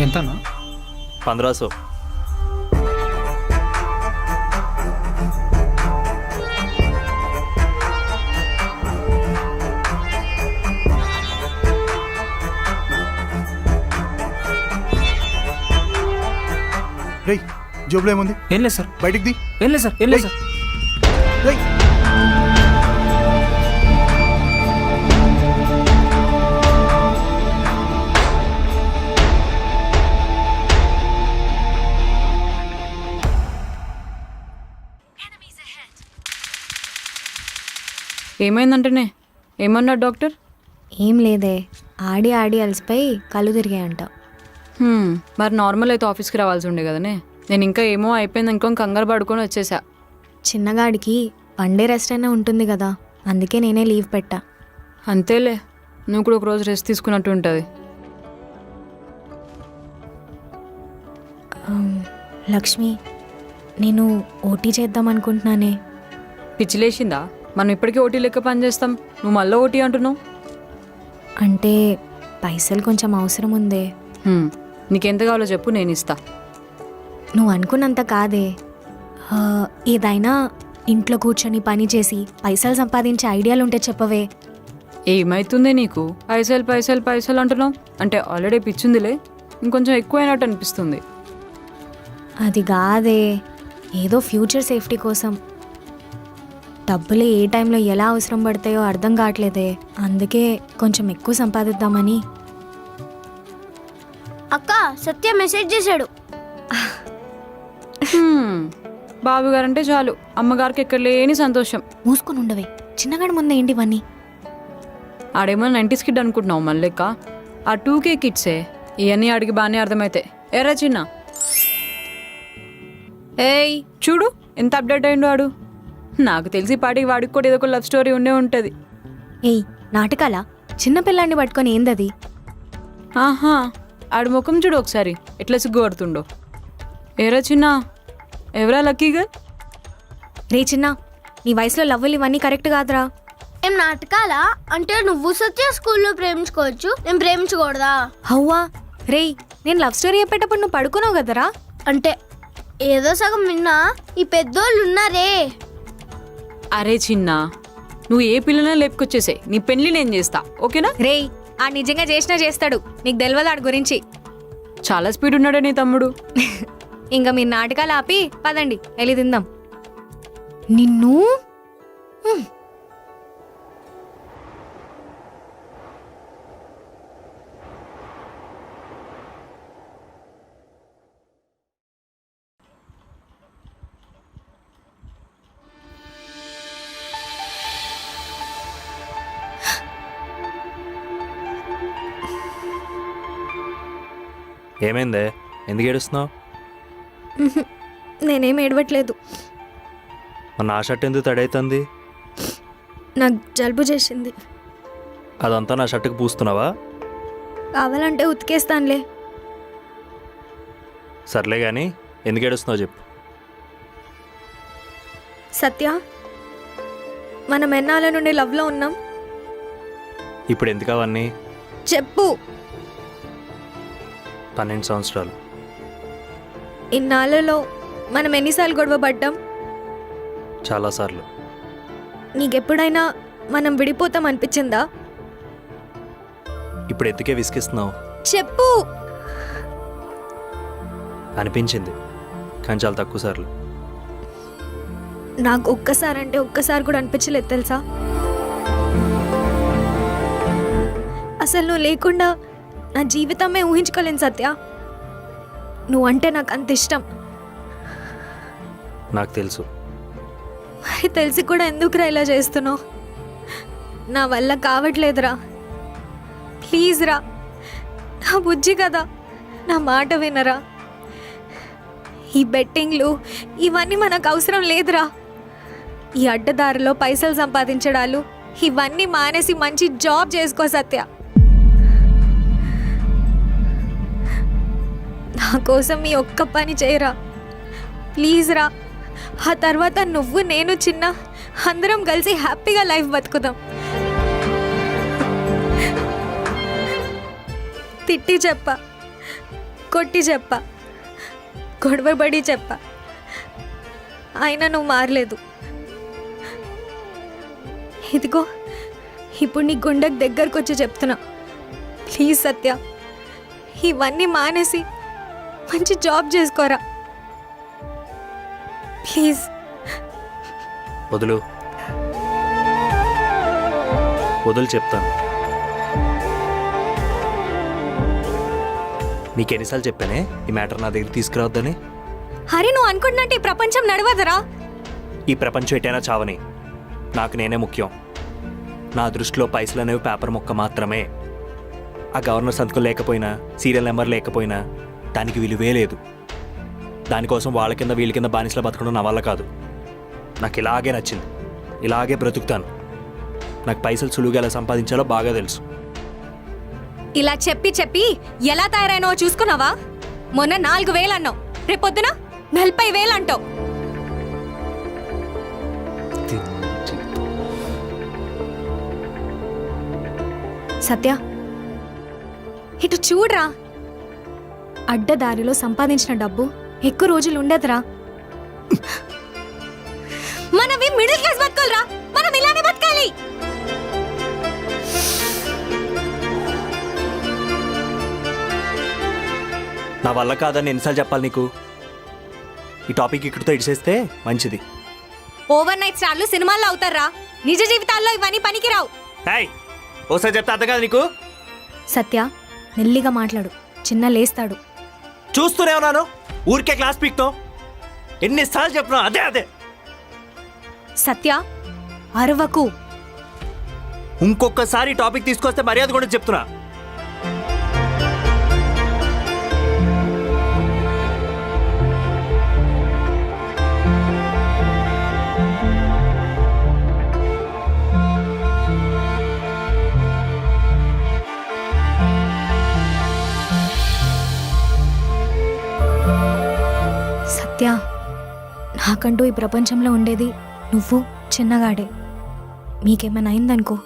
ఎంతన్నా? 1500. రేయ్ జోబులో ఏముంది? ఏం లేదు సార్. బయటికి ది. ఏం లేదు సార్. ఏం లేదు సార్. రేయ్ ఏమైందంటేనే? ఏమన్నాడు డాక్టర్? ఏం లేదే, ఆడి ఆడి అలసిపోయి కళ్ళు తిరిగాయంట. మరి నార్మల్ అయితే ఆఫీస్కి రావాల్సి ఉండే కదనే. నేను ఇంకా ఏమో అయిపోయింది అనుకోని కంగారు పడుకొని వచ్చేసా. చిన్నగాడికి వన్ డే రెస్ట్ అయినా ఉంటుంది కదా, అందుకే నేనే లీవ్ పెట్టా. అంతేలే, నువ్వు కూడా ఒకరోజు రెస్ట్ తీసుకున్నట్టు ఉంటుంది. లక్ష్మి, నేను ఓటీ చేద్దాం అనుకుంటున్నానే. పిచ్చిలేసిందా? మనం ఇప్పటికీ ఓటీ లెక్క పని చేస్తాం, నువ్వు మళ్ళీ ఓటీ అంటున్నావు. అంటే పైసలు కొంచెం అవసరం ఉందే. నీకెంత కావాలో చెప్పు, నేను ఇస్తా. నువ్వు అనుకున్నంత కాదే. ఏదైనా ఇంట్లో కూర్చొని పని చేసి పైసలు సంపాదించే ఐడియాలు ఉంటే చెప్పవే. ఏమైతుంది నీకు? పైసలు పైసలు పైసలు అంటున్నావు అంటే ఆల్రెడీ పిచ్చుందిలే, ఇంకొంచెం ఎక్కువైనట్టు అనిపిస్తుంది. అది కాదే, ఏదో ఫ్యూచర్ సేఫ్టీ కోసం. డబ్బులు ఏ టైంలో ఎలా అవసరం పడతాయో అర్థం కావట్లేదే, అందుకే కొంచెం ఎక్కువ సంపాదిద్దామని. అక్క సత్య మెసేజ్ చేశాడు. బాబు గారంటే చాలు అమ్మగారికి ఎక్కడ లేని సంతోషం. మూసుకొని ఉండవే, చిన్నగాడి ముందే ఏంటి ఇవన్నీ? ఆడేమో 90s కిడ్ అనుకుంటున్నావు మళ్ళెక్క. ఆ 2K కిడ్సే ఇవన్నీ ఆడికి బాగానే అర్థమవుతాయి. ఎరా చిన్న, ఏయ్ చూడు ఎంత అప్డేట్ అయిండు వాడు. నాకు తెలిసి పాటికి వాడికి కూడా ఏదో ఒక లవ్ స్టోరీ ఉండే ఉంటుంది. ఏయ్ నాటకాలా? చిన్నపిల్లాన్ని పట్టుకొని ఏందది? ఆహా, ఆడి ముఖం చూడు ఒకసారి ఎట్లా సిగ్గుపడుతుండో. ఏరా చిన్న, ఎవరా లక్కీగా? రే చిన్న, నీ వయసులో లవ్వులు ఇవన్నీ కరెక్ట్ కాదురా. ఏం నాటకాలా? అంటే నువ్వు సత్య స్కూల్లో ప్రేమించుకోవచ్చు, నేను ప్రేమించకూడదా? హవ్వా, రేయ్ నేను లవ్ స్టోరీ చెప్పేటప్పుడు నువ్వు పడుకున్నావు కదరా. అంటే ఏదో సగం విన్నా. ఈ పెద్దోళ్ళు ఉన్నారే. అరే చిన్న, నువ్వు ఏ పిల్లనే లేపుకొచ్చేసే, నీ పెళ్లి నేను చేస్తా, ఓకేనా? రేయ్ ఆ నిజంగా చేసినా చేస్తాడు, నీకు తెలియదు ఆడి గురించి. చాలా స్పీడ్ ఉన్నాడే నీ తమ్ముడు. ఇంకా మీరు నాటకాలు ఆపి పదండి వెళ్ళి తిందాం. నిన్ను ఏమైందే? ఎందుకు ఏడుస్తున్నావు? నేనేం ఏడవట్లేదు. నా షర్ట్ ఎందుకు తడైతుంది? నాకు జలుబు చేసింది. అదంతా నా షర్టుకు పూస్తున్నావా? కావాలంటే ఉతికేస్తానులే. సర్లే కానీ ఎందుకు ఏడుస్తున్నావు చెప్పు. సత్య, మనం ఎన్నాళ్ళ నుండి లవ్లో ఉన్నాం? ఇప్పుడు ఎందుకు అవన్నీ? చెప్పు. 12 సంవత్సరాలు. ఇన్నాళ్ళలో మనం ఎన్నిసార్లు గొడవ పడ్డాం? చాలాసార్లు. నీకెప్పుడైనా మనం విడిపోతాం అనిపించిందా? ఇప్పుడు ఎందుకే విసిగిస్తున్నావు? చెప్పు. అనిపించింది, కానీ చాలా తక్కువ సార్లు. నాకు ఒక్కసారి అంటే ఒక్కసారి కూడా అనిపించలేదు తెలుసా? అసలు నువ్వు లేకుండా నా జీవితమే ఊహించుకోలేను సత్య. నువ్వంటే నాకు అంత ఇష్టం. నాకు తెలుసు. మరి తెలిసి కూడా ఎందుకురా ఇలా చేస్తున్నావు? నా వల్ల కావట్లేదురా. ప్లీజ్ రా, నా బుజ్జి కదా, నా మాట వినరా. ఈ బెట్టింగ్లు ఇవన్నీ మనకు అవసరం లేదురా. ఈ అడ్డదారిలో పైసలు సంపాదించడాలు ఇవన్నీ మానేసి మంచి జాబ్ చేసుకో సత్య. నా కోసం ఈ ఒక్క పని చేయరా ప్లీజ్ రా. ఆ తర్వాత నువ్వు నేను చిన్న అందరం కలిసి హ్యాపీగా లైఫ్ బతుకుదాం. తిట్టి చెప్ప, కొట్టి చెప్ప, గొడవబడి చెప్ప, అయినా నువ్వు మారలేదు. ఇదిగో ఇప్పుడు నీ గుండెకి దగ్గరకు వచ్చి చెప్తున్నా, ప్లీజ్ సత్య, ఇవన్నీ మానేసి మంచి జాబ్ చేసుకోరా ప్లీజ్. వదులు వదులు చెప్తాను. నీకెన్నిసార్లు చెప్పానే ఈ మ్యాటర్ నా దగ్గర తీసుకురావద్దని? హరి, నువ్వు అనుకుంటున్నట్టు ఈ ప్రపంచం నడవదురా. ఈ ప్రపంచం ఎటైనా చావని, నాకు నేనే ముఖ్యం. నా దృష్టిలో పైసలు అనేవి పేపర్ ముక్క మాత్రమే. ఆ గవర్నర్ సంతకం లేకపోయినా, సీరియల్ నెంబర్ లేకపోయినా దానికి విలువే లేదు. దానికోసం వాళ్ళ కింద వీళ్ళ కింద బానిసలో బతకడం నా వల్ల కాదు. నాకు ఇలాగే నచ్చింది, ఇలాగే బ్రతుకుతాను. నాకు పైసలు సులువుగా ఎలా సంపాదించాలో బాగా తెలుసు. ఇలా చెప్పి చెప్పి ఎలా తయారైనావో చూసుకున్నావా? మొన్న 4,000 అన్నావు, రేపొద్దున 40,000 అంటావు. సత్య, ఇటు చూడరా. అడ్డదారిలో సంపాదించిన డబ్బు ఎక్కువ రోజులు ఉండదురా. మనవి మిడిల్ క్లాస్ బతకాలరా, మనం ఇలానే బతకాలి. నా వల్ల కాదని ఎన్నిసార్లు చెప్పాలి నీకు? ఈ టాపిక్ ఇక్కడితో ఇడిసేస్తే మంచిది. ఓవర్ నైట్ స్టార్లు సినిమాల్లో అవుతారా, నిజ జీవితాల్లో ఇవన్నీ పనికిరావు. ఓసారి చెప్తా అర్థం కాదు నీకు? సత్య, మెల్లిగా మాట్లాడు, చిన్న లేస్తాడు. చూస్తూనే ఉన్నాను, ఊరికే క్లాస్ పీక్తో. ఎన్నిసార్లు చెప్పినా అదే అదే. సత్య, అరవకు. ఇంకొకసారి టాపిక్ తీసుకొస్తే మర్యాద కూడా చెప్తున్నా. సత్య, నాకంటూ ఈ ప్రపంచంలో ఉండేది నువ్వు, చిన్నగాడే. మీకేమైనా అయిందనుకో,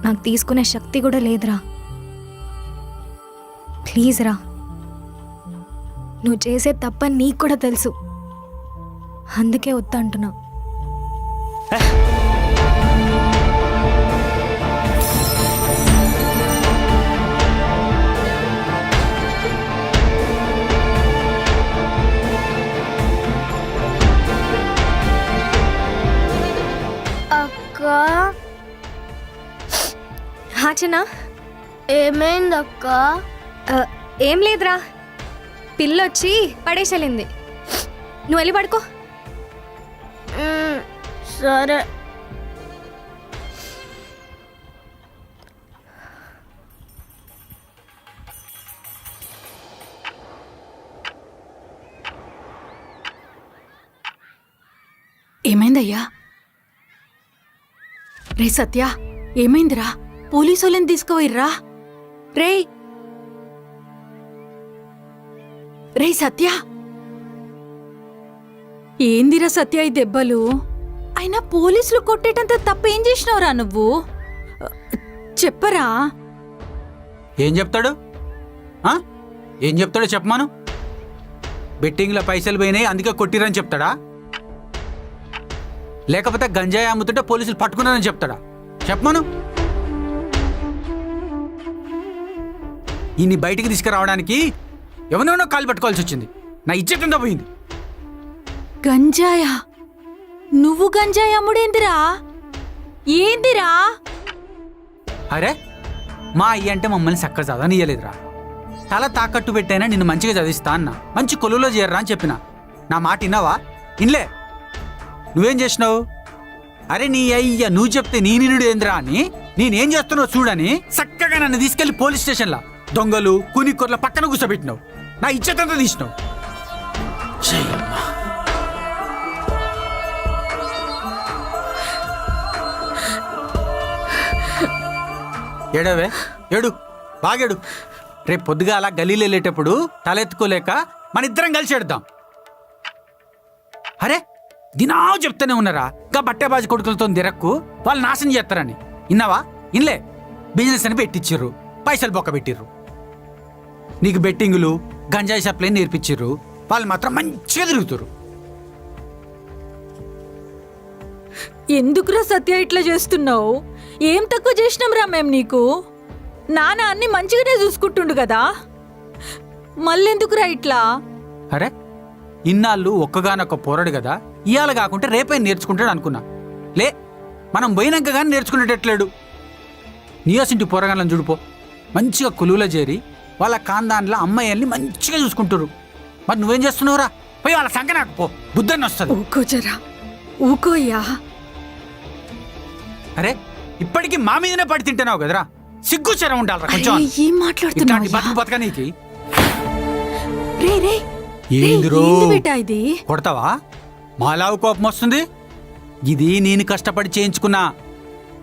నాకు తీసుకునే శక్తి కూడా లేదురా. ప్లీజ్ రా. నువ్వు చేసే తప్పని నీకు కూడా తెలుసు, అందుకే వద్దంటున్నా. చిన్న, ఏమైందక్క? ఏం లేదురా, పిల్లొచ్చి పడేసెళ్ళింది. నువ్వు వెళ్ళి పడుకో. సరే. ఏమైందయ్యా? రే సత్య ఏమైందిరా పోలీసోళ్ళని తీసుకుపోయిర్రా రే రే సత్య ఏందిరా సత్య ఈ దెబ్బలు అయినా పోలీసులు కొట్టేటంత తప్పేం చేసినావురా నువ్వు చెప్పరా ఏం చెప్తాడు ఆ? ఏం చెప్తాడో చెప్పమాను. బెట్టింగ్లో పైసలు పోయినాయి అందుకే కొట్టిరని చెప్తాడా, లేకపోతే గంజాయి అమ్ముతుంటే పోలీసులు పట్టుకున్నారని చెప్తాడా? చెప్పమాను. ఈయన్ని బయటికి తీసుకురావడానికి ఎవరినో కాలు పట్టుకోవాల్సి వచ్చింది. నా ఇజ్జత్ అంతా పోయింది. గంజాయా? నువ్వు గంజాయి అమ్ముడేందిరా? ఏందిరా? అరే మా అయ్య అంటే మమ్మల్ని చక్కగా చదవనియలేదురా. తల తాకట్టు పెట్టైనా నిన్ను మంచిగా చదివిస్తా అన్న, మంచి కొలువులో చేరరా అని చెప్పిన. నా మాట విన్నావా? ఇన్లే. నువ్వేం చేసినావు? అరే నీ అయ్య నువ్వు చెప్తే నీ నిన్నుడు ఏంద్రా అని నేనేం చేస్తున్నావు చూడని చక్కగా నన్ను తీసుకెళ్లి పోలీస్ స్టేషన్లో దొంగలు కూనికొర్ల పక్కన కూర్చోబెట్టినావు. నా ఇజ్జత్ అంతా తీసినావు. ఏడవే ఏడు బాగేడు. రేపు పొద్దుగా అలా గలీలు వెళ్ళేటప్పుడు తలెత్తుకోలేక మన ఇద్దరం కలిసి ఎడదాం. అరే దినావు చెప్తూనే ఉన్నారా ఇంకా బట్టేబాజీ కొడుకులతో దిరక్కు వాళ్ళు నాశనం చేస్తారని. ఇన్నావా? ఇన్లే. బిజినెస్ అని పెట్టించిర్రు, పైసలు బొక్క పెట్టిర్రు. నీకు బెట్టింగులు గంజాయి సప్లై నేర్పించిర్రు, వాళ్ళు మాత్రం మంచిగా తిరుగుతారు. ఎందుకురా సత్య ఇట్లా చేస్తున్నావు? ఏం తక్కువ చేసినాంరా మేం నీకు? నాన్న అన్ని మంచిగానే చూసుకుంటుండు కదా, మళ్ళెందుకురా ఇట్లా? అరే ఇన్నాళ్ళు ఒక్కగానొక్క పోరాడు కదా, ఇవాళ కాకుంటే రేపే నేర్చుకుంటాడు అనుకున్నా. లే, మనం పోయినాక కానీ నేర్చుకునేటట్లేడు. నియోసింటి పోరగాళ్ళని చూడిపో, మంచిగా కొలువులో చేరి వాళ్ళ కాందాన్లో అమ్మాయిల్ని మంచిగా చూసుకుంటారు. మరి నువ్వేం చేస్తున్నావురా? పోయి వాళ్ళ సంఖ్య నాకు పో, బుద్ధని వస్తుంది. ఊకో జరా, ఊకోయ్యా. అరే ఇప్పటికీ మా మీదనే పడి తింటున్నావు కదరా, సిగ్గు చెర ఉండాలరా కొంచెం. అరే, ఏం మాట్లాడుతున్నావు? ఇట్లాంటి బతుకు బతక నీకి రే రే ఏందిరో ఏంది బేటా ఇది? కొడతావా? మాలావు కోపం వస్తుంది. ఇది నేను కష్టపడి చేయించుకున్నా,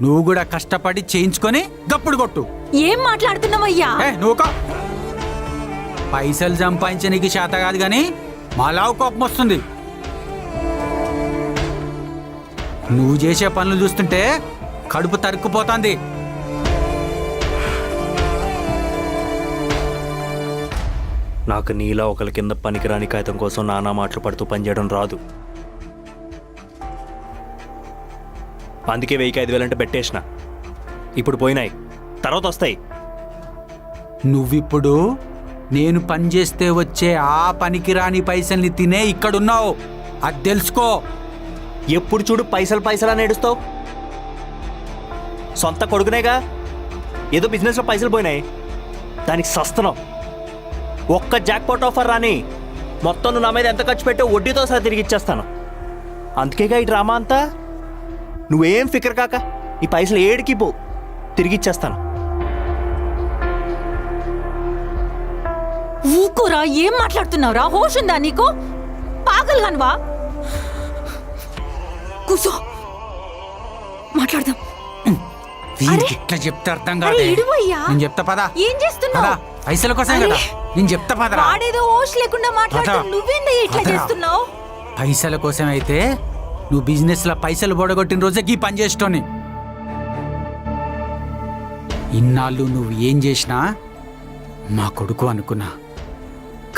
నువ్వు కూడా కష్టపడి చేయించుకొని గప్పుడు కొట్టు. ఏం మాట్లాడుతున్నావయ్యా? నువ్వు పైసలు సంపాదించే నీకు శాత కాదు కానీ మాలావు కోపం వస్తుంది. నువ్వు చేసే పనులు చూస్తుంటే కడుపు తరుక్కుపోతుంది. నాకు నీలా ఒకరి కింద పనికిరాని కాగితం కోసం నానా మాటలు పడుతూ పనిచేయడం రాదు. అందుకే 1000-5000 అంటే పెట్టేసిన. ఇప్పుడు పోయినాయి, తర్వాత వస్తాయి. నువ్విప్పుడు నేను పని చేస్తే వచ్చే ఆ పనికిరాని పైసల్ని తినే ఇక్కడున్నావు, అది తెలుసుకో. ఎప్పుడు చూడు పైసలు పైసలు అని ఏడుస్తావు. సొంత కొడుకునేగా, ఏదో బిజినెస్లో పైసలు పోయినాయి దానికి సస్తున్నావు. ఒక్క జాక్పాట్ ఆఫర్ రాని మొత్తం నువ్వు నా మీద ఎంత ఖర్చు పెట్టో వడ్డీతో సహా తిరిగి ఇచ్చేస్తాను. అందుకేగా ఈ డ్రామా అంతా. నువ్వేం ఫికర్ కాక ఈ పైసలు ఏడికి పో, తిరిగి ఇచ్చేస్తాను. ఊకోరా, ఏం మాట్లాడుతున్నావురా? హోష్ ఉందా నీకు? పాగలు కానువా? కూసో, మాట్లాడదాం. ఇట్లా చెప్తే అర్థం అరే, కాదే. ఇడువయ్యా. నేను చెప్తా పదా. ఏం చేస్తున్నావు? పైసల కోసం కదా నేను చెప్తా పదరా. వాడేదో హోష్ లేకుండా మాట్లాడుతూ నువ్వేందయ్యా ఇట్లా చేస్తున్నావు? పైసల కోసం అయితే నువ్వు బిజినెస్ లో పైసలు బొడగొట్టిన రోజే ఈ పని చేస్తోని. ఇన్నాళ్ళు నువ్వు ఏం చేసినా మా కొడుకు అనుకున్నా,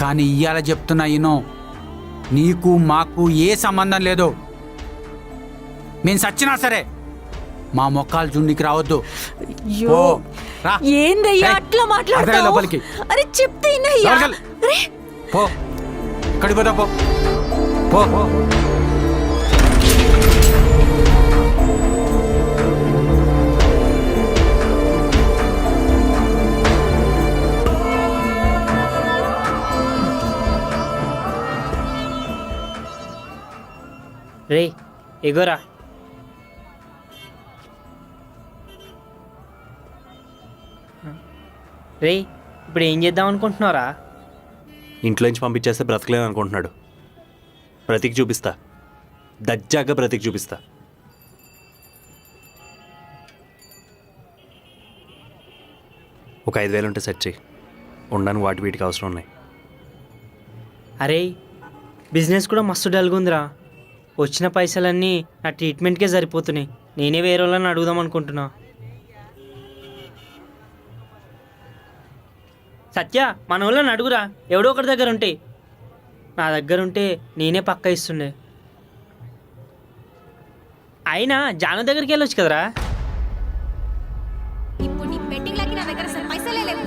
కానీ ఇయ్యాల చెప్తున్నా ఈనో, నీకు మాకు ఏ సంబంధం లేదు. మేము సచ్చినా సరే మా మొక్కాలు జుండికి రావద్దు. అయ్యో, ఏందయ్యా అట్లా మాట్లాడతావు? లోపలికి అరే చెప్తే ఇన్నయ్యా. పో, ఇక్కడికి పోతా పో. పో రే ఎగోరా. రే ఇప్పుడు ఏం చేద్దాం అనుకుంటున్నారా? ఇంట్లోంచి పంపించేస్తే బ్రతకలేను అనుకుంటున్నాడు. బ్రతికి చూపిస్తా, దజ్జాగా బ్రతికి చూపిస్తా. ఒక 5,000 ఉంటే సెట్ చేయి. ఉండడానికి వాటి వీటికి అవసరం ఉన్నాయి. అరే బిజినెస్ కూడా మస్తు డల్గుందిరా. వచ్చిన పైసలన్నీ నా ట్రీట్మెంట్కే సరిపోతున్నాయి. నేనే వేరే వాళ్ళని అడుగుదాం అనుకుంటున్నా. సత్య మన వాళ్ళని అడుగురా, ఎవడో ఒకరి దగ్గర ఉంటాయి. నా దగ్గర ఉంటే నేనే పక్క ఇస్తుండే. అయినా జాను దగ్గరికి వెళ్ళొచ్చు కదరా. ఇప్పుడు నీ బెట్టింగ్ లకి నా దగ్గర అసలు పైసలే లేవు.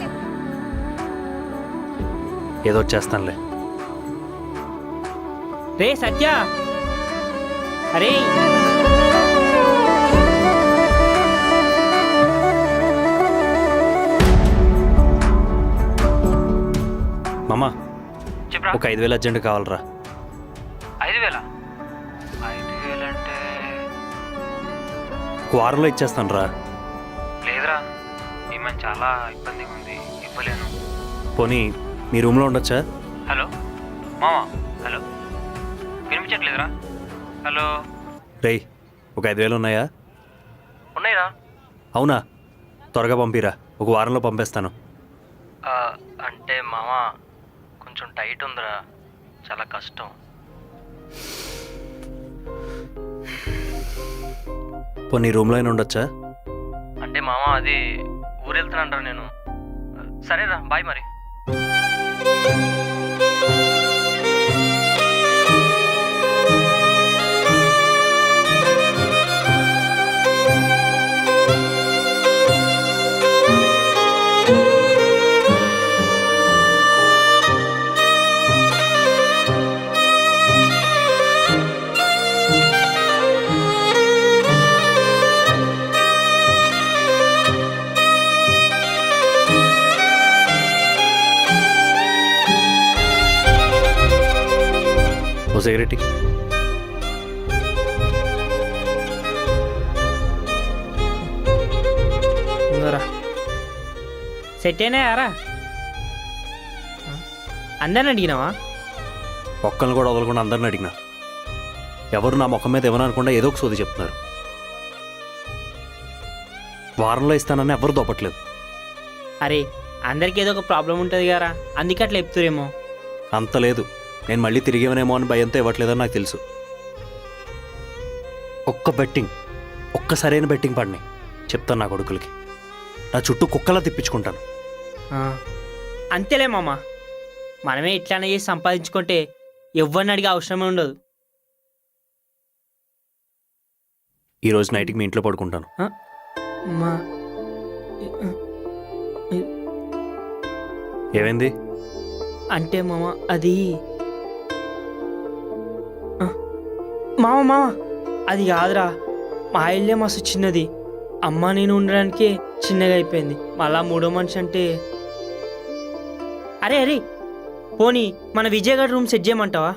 ఏదో వచ్చేస్తానులే. రే సత్య, అరే మామ చెప్పరా. ఒక 5,000 అర్జెంట్ కావాలరా. 5,000? 5,000 అంటే ఒక వారంలో ఇచ్చేస్తాను రా. లేదురా, ఏమని చాలా ఇబ్బందిగా ఉంది, ఇవ్వలేను. పోనీ మీ రూమ్లో ఉండొచ్చా? హలో మామా, హలో వినిపించట్లేదురా. హలో రేయ్, ఒక 5,000 ఉన్నాయా? ఉన్నాయిరా. అవునా? త్వరగా పంపిరా, ఒక వారంలో పంపేస్తాను. అంటే మామా కొంచెం టైట్ ఉందిరా, చాలా కష్టం. పోనీ రూమ్లో అయినా ఉండొచ్చా? అంటే మామా అది ఊరు వెళ్తున్నాను నేను. సరేరా, బాయ్ మరి. ఓ సిగరెట్. సెట్ అయినాయారా? అందరిని అడిగినావా? ఒక్కరిని కూడా వదలకుండా అందరిని అడిగినా. ఎవరు నా ముఖం మీద ఏమని అనకుండా ఏదో ఒక సోది చెప్తున్నారు. వారంలో ఇస్తానని ఎవరు దొప్పట్లేదు. అరే అందరికి ఏదో ఒక ప్రాబ్లం ఉంటుంది కదా, అందుకే అట్లా చెప్తురేమో. అంత లేదు, నేను మళ్ళీ తిరిగేవనేమో అని భయంతో ఇవ్వట్లేదని నాకు తెలుసు. ఒక్క సరైన బెట్టింగ్ పడినాయి చెప్తాను నా కొడుకులకి. నా చుట్టూ కుక్కలా తిప్పించుకుంటాను. అంతేలే మామ, మనమే ఇట్లానే చేసి సంపాదించుకుంటే ఎవరిని అడిగే అవసరమే ఉండదు. ఈరోజు నైట్కి మీ ఇంట్లో పడుకుంటాను. మా ఏమైంది? అంటే మామ అది మామ అది కాదురా, మా ఇల్లే మస్తు చిన్నది. అమ్మ నేను ఉండడానికి చిన్నగా అయిపోయింది. మళ్ళా మూడో మనిషి అంటే అరే అరే పోనీ మన విజయ్ గారి రూమ్ సెట్ చేయమంటావా?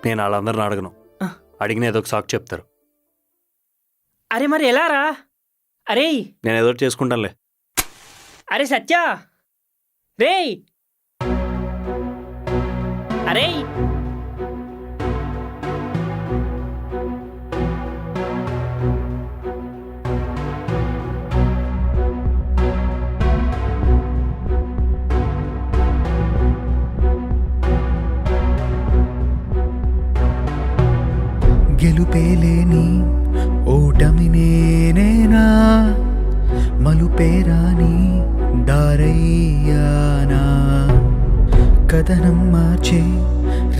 నేను వాళ్ళందరిని అడగను. అడిగిన ఏదో ఒక సాకు చెప్తారు. అరే మరి ఎలా రా? అరే నేను ఏదో ఒకటి చేసుకుంటానులే. అరే సత్య, రే అరే గెలుపేలేని ఓటమి నేనేనా, మలుపేరాని దారయ్యానా, కథనం మార్చే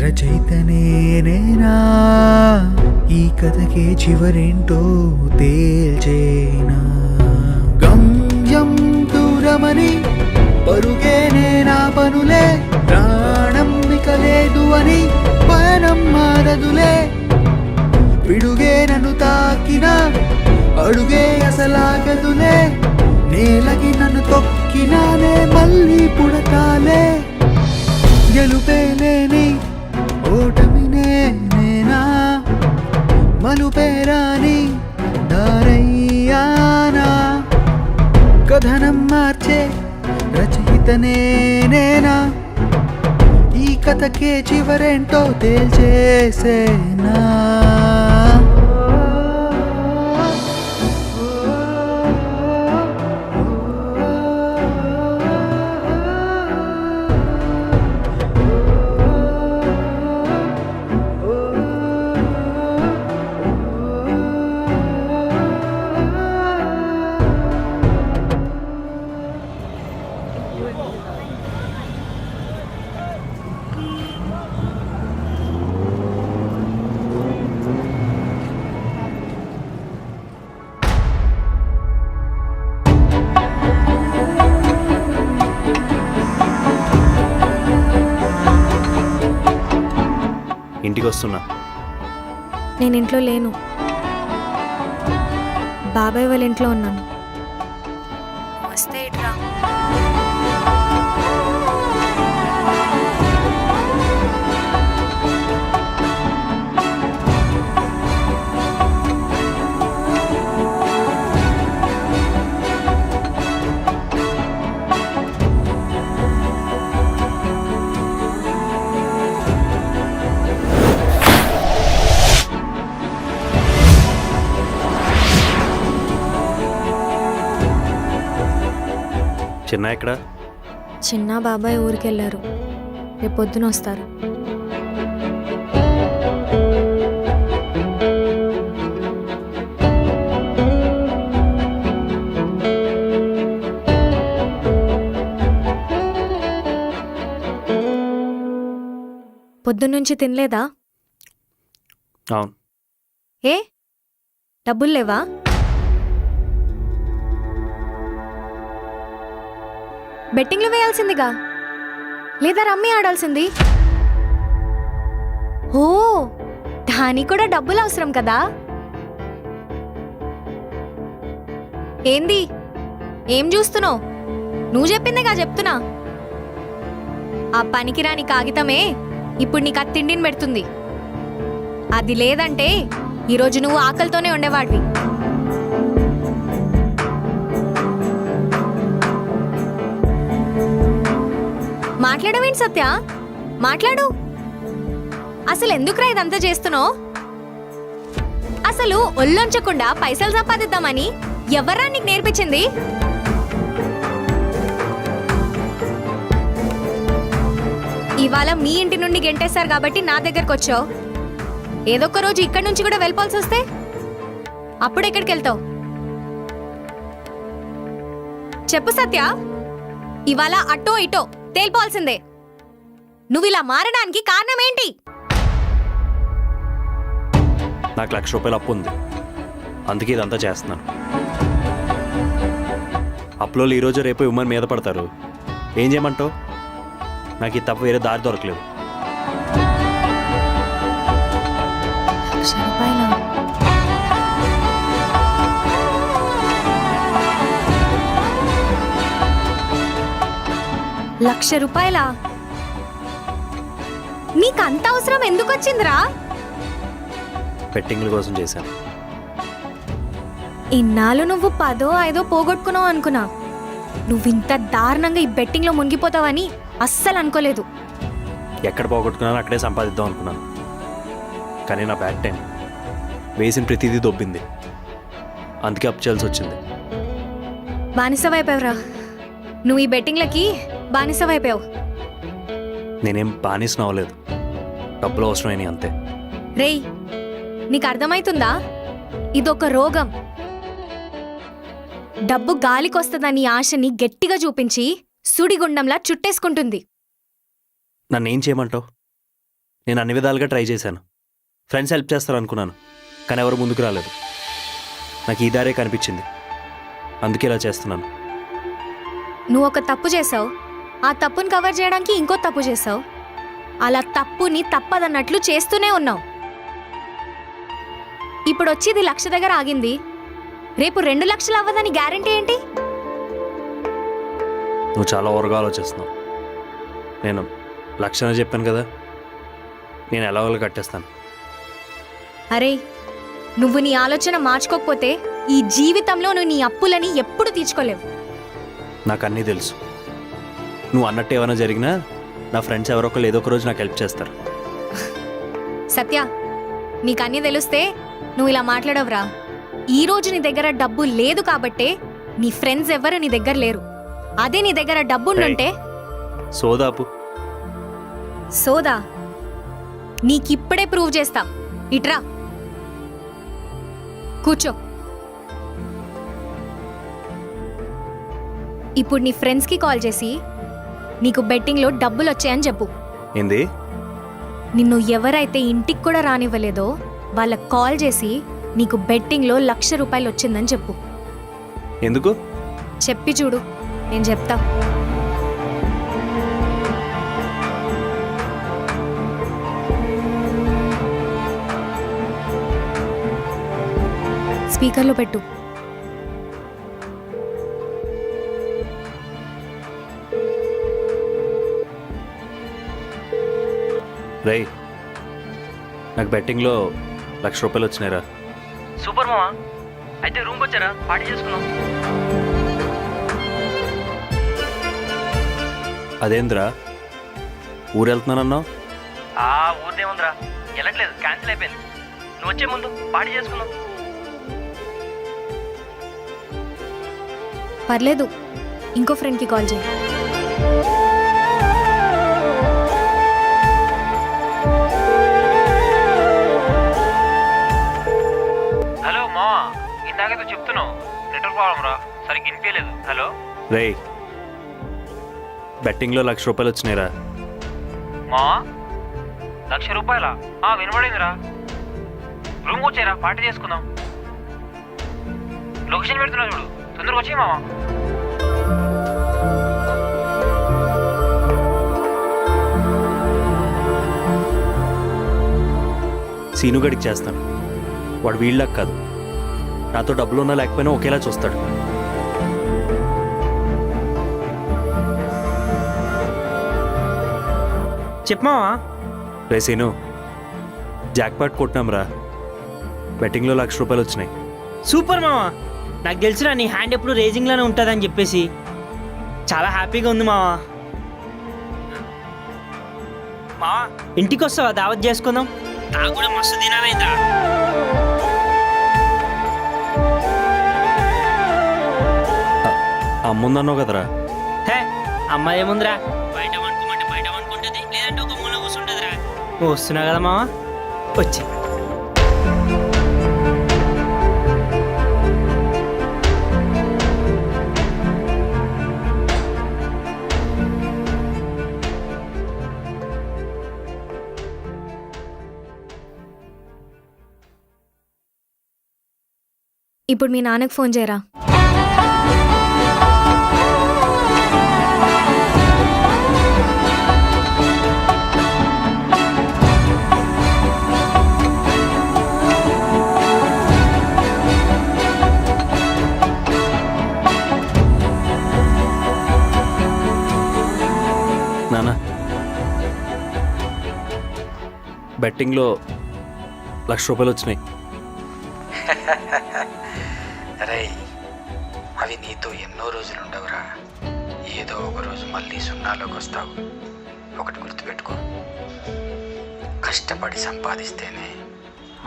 రచయిత నేనేనా, ఈ కథకే చివరేంటో తేల్చేనా. గమ్యం దూరమని పరుగేనే నా పనులే, ప్రాణం ఇక లేదు అని పయనం మారదులే. పిడుగే నన్ను తాకినా అడుగే అసలాగదులే, నేలకి నన్ను తొక్కినానే మళ్ళీ పుడతాలే. గెలుపేలేని ఓటమి నేనేనా, మలుపేరాని దారయ్యానా, కథనం మార్చే రచయిత నేనేనా, ఈ కథకే చివరేంటో తేల్చేసేనా. ఇంటికి వస్తున్నా. నేను ఇంట్లో లేను, బాబాయ్ వాళ్ళ ఇంట్లో ఉన్నాను. వస్తే ఇట్రా. చిన్న ఎక్కడ? చిన్న బాబాయ్ ఊరికి వెళ్ళారు, రేపు పొద్దున వస్తారు. పొద్దున్నుంచి తినలేదా? అవును. ఏ డబ్బులు లేవా? బెట్టింగ్లు వేయాల్సిందిగా, లేదా రమ్మీ ఆడాల్సింది. ఓ, దానికి కూడా డబ్బులు అవసరం కదా. ఏంది, ఏం చూస్తున్నావు? నువ్వు చెప్పిందిగా చెప్తున్నా. ఆ పనికిరాని కాగితమే ఇప్పుడు నీకు ఆ తిండిని పెడుతుంది. అది లేదంటే ఈరోజు నువ్వు ఆకలితోనే ఉండేవాడివి. మాట్లాడవేంటి సత్య? మాట్లాడు. అసలు ఎందుకురా ఇదంతా చేస్తున్నావు? అసలు ఒళ్ళొంచకుండా పైసలు సంపాదిద్దామని ఎవరా నీకు నేర్పించింది? ఇవాళ మీ ఇంటి నుండి గెంటేశారు కాబట్టి నా దగ్గరకు వచ్చావు. ఏదో ఒక రోజు ఇక్కడి నుంచి కూడా వెళ్ళిపోవాల్సి వస్తే అప్పుడు ఎక్కడికి వెళ్తావు? చెప్పు సత్య. ఇవాళ అటో ఇటో తేలిపోవాల్సిందే. నువ్వు ఇలా మారడానికి కారణం ఏంటి? నాకు 1,00,000 రూపాయలు అప్పు ఉంది, అందుకే ఇదంతా చేస్తున్నాను. అప్పులో ఈరోజు రేపు ఉమ్మని మీద పడతారు. ఏం చేయమంటావు? నాకు ఇది తప్ప వేరే దారి దొరకలేదు. ₹1,00,000? నీకు అంత అవసరం ఎందుకు వచ్చిందిరా? బెట్టింగ్ల కోసం చేశాను. ఇన్నాళ్ళు నువ్వు 10, 5 పోగొట్టుకున్నావు అనుకున్నా. నువ్వు ఇంత దారుణంగా ఈ బెట్టింగ్లో మునిగిపోతావని అస్సలు అనుకోలేదు. ఎక్కడ పోగొట్టుకున్నాను అక్కడే సంపాదిద్దాం అనుకున్నాను, కానీ నా బ్యాడ్ టైం వేసిన ప్రతిదీ దొబ్బింది. అందుకే అప్పు చేయాల్సి వచ్చింది. బానిసవైపోయావురా నువ్వు. ఈ బెట్టింగ్లకి బానిసవైపోయావు. నేనేం బానిసను అవ్వలేదు, డబ్బులు అవసరమైనవి అంతే. రేయ్, నీకు అర్థమవుతుందా? ఇదొక రోగం. డబ్బు గాలికొస్తుందని ఆశని గట్టిగా చూపించి సుడిగుండంలా చుట్టేసుకుంటుంది. నన్ను ఏం చేయమంటావు? నేను అన్ని విధాలుగా ట్రై చేశాను. ఫ్రెండ్స్ హెల్ప్ చేస్తారు అనుకున్నాను, కానీ ఎవరు ముందుకు రాలేదు. నాకు ఈ దారే కనిపించింది, అందుకే ఇలా చేస్తున్నాను. నువ్వు ఒక తప్పు చేసావు, ఆ తప్పుని కవర్ చేయడానికి ఇంకో తప్పు చేసావు. అలా తప్పుని తప్పదన్నట్లు చేస్తూనే ఉన్నావు. ఇప్పుడు వచ్చి ఇది 1,00,000 దగ్గర ఆగింది. రేపు 2,00,000 అవ్వదని గ్యారంటీ ఏంటి? నువ్వు చాలా ఓవర్గా ఆలోచిస్తున్నావు. నేను 1,00,000 చెప్పాను కదా, నేను ఎలాగోలా కట్టేస్తాను. అరే, నువ్వు నీ ఆలోచన మార్చుకోకపోతే ఈ జీవితంలో నువ్వు నీ అప్పులని ఎప్పుడు తీర్చుకోలేవు. నాకు అన్నీ తెలుసు. నువ్వు అన్నట్టు ఏమైనా జరిగినా నా ఫ్రెండ్స్ ఎవరో ఒకరు ఏదో ఒక రోజు నాకు హెల్ప్ చేస్తారు. సత్య, నీకు అన్నీ తెలిస్తే నువ్వు ఇలా మాట్లాడవురా. ఈ రోజు నీ దగ్గర డబ్బు లేదు కాబట్టే నీ ఫ్రెండ్స్ ఎవరు నీ దగ్గర లేరు. అదే నీ దగ్గర డబ్బు ఉండుంటే. సోదాపు సోదా నీకిప్పుడే ప్రూవ్ చేస్తా. ఇట్రా, కూర్చో. ఇప్పుడు నీ ఫ్రెండ్స్కి కాల్ చేసి నీకు బెట్టింగ్లో డబ్బులు వచ్చాయని చెప్పు. ఏంది? నిన్ను ఎవరైతే ఇంటికి కూడా రానివ్వలేదో వాళ్ళకి కాల్ చేసి నీకు బెట్టింగ్లో 1,00,000 రూపాయలు వచ్చిందని చెప్పు. ఎందుకు? చెప్పి చూడు, నేను చెప్తా. స్పీకర్లో పెట్టు. రేయ్, నాకు బెట్టింగ్లో ₹1,00,000 వచ్చినాయిరా. సూపర్ మామా. అయితే రూమ్కి వచ్చారా, పార్టీ చేసుకుందాం. అదేంద్రా ఊరు వెళ్తున్నానన్నావు? ఊరిదేముందిరా, వెళ్ళట్లేదు, క్యాన్సిల్ అయిపోయింది. నువ్వు వచ్చే ముందు పార్టీ చేసుకుందాం. పర్లేదు, ఇంకో ఫ్రెండ్కి కాల్ చేయి. హలో మా ఇందాకైతే చెప్తున్నావు నెట్వర్క్ ప్రాబ్లం రా, సరిగ్గా వినిపించలేదు. హలో రేయ్, బెట్టింగ్లో ₹1,00,000 వచ్చినాయిరా. మా ₹1,00,000? వినబడిందిరా. రూమ్కి వచ్చారా, పార్టీ చేసుకుందాం. లొకేషన్ పెడుతున్నా చూడు, తొందరగా వచ్చే మావా. సీనుగడికి చేస్తాను. వాడు వీళ్ళకి కాదు, నాతో డబ్బులు ఉన్నా లేకపోయినా ఒకేలా చూస్తాడు. చెప్పమావా. రే సీను, జాక్పాట్ కొట్టినాంరా. బెట్టింగ్లో ₹1,00,000 వచ్చినాయి. సూపర్ మావా. నాకు తెలుసురా నీ హ్యాండ్ ఎప్పుడు రేజింగ్లోనే ఉంటుందని చెప్పేసి చాలా హ్యాపీగా ఉంది మావా. మావా, ఇంటికి వస్తావా, దావత్ చేసుకుందాం. నాకు కూడా మస్తు దినాలైందా. అమ్ముందన్నావు కదరా. హే, అమ్మాయి ఏముందిరా, బయట వండుకోమంటే బయట వండుకుంటుంది, లేదంటే ఒక మూల కూర్చుంటుందిరా. వస్తున్నా కదా మావా, వచ్చి. ఇప్పుడు మీ నాన్నకు ఫోన్ చేయరా. నానా, బెట్టింగ్లో ₹1,00,000 వచ్చినాయి. అరే, అవి నీతో ఎన్నో రోజులు ఉండవురా. ఏదో ఒక రోజు మళ్ళీ సున్నాలోకి వస్తావు. ఒకటి గుర్తుపెట్టుకో, కష్టపడి సంపాదిస్తేనే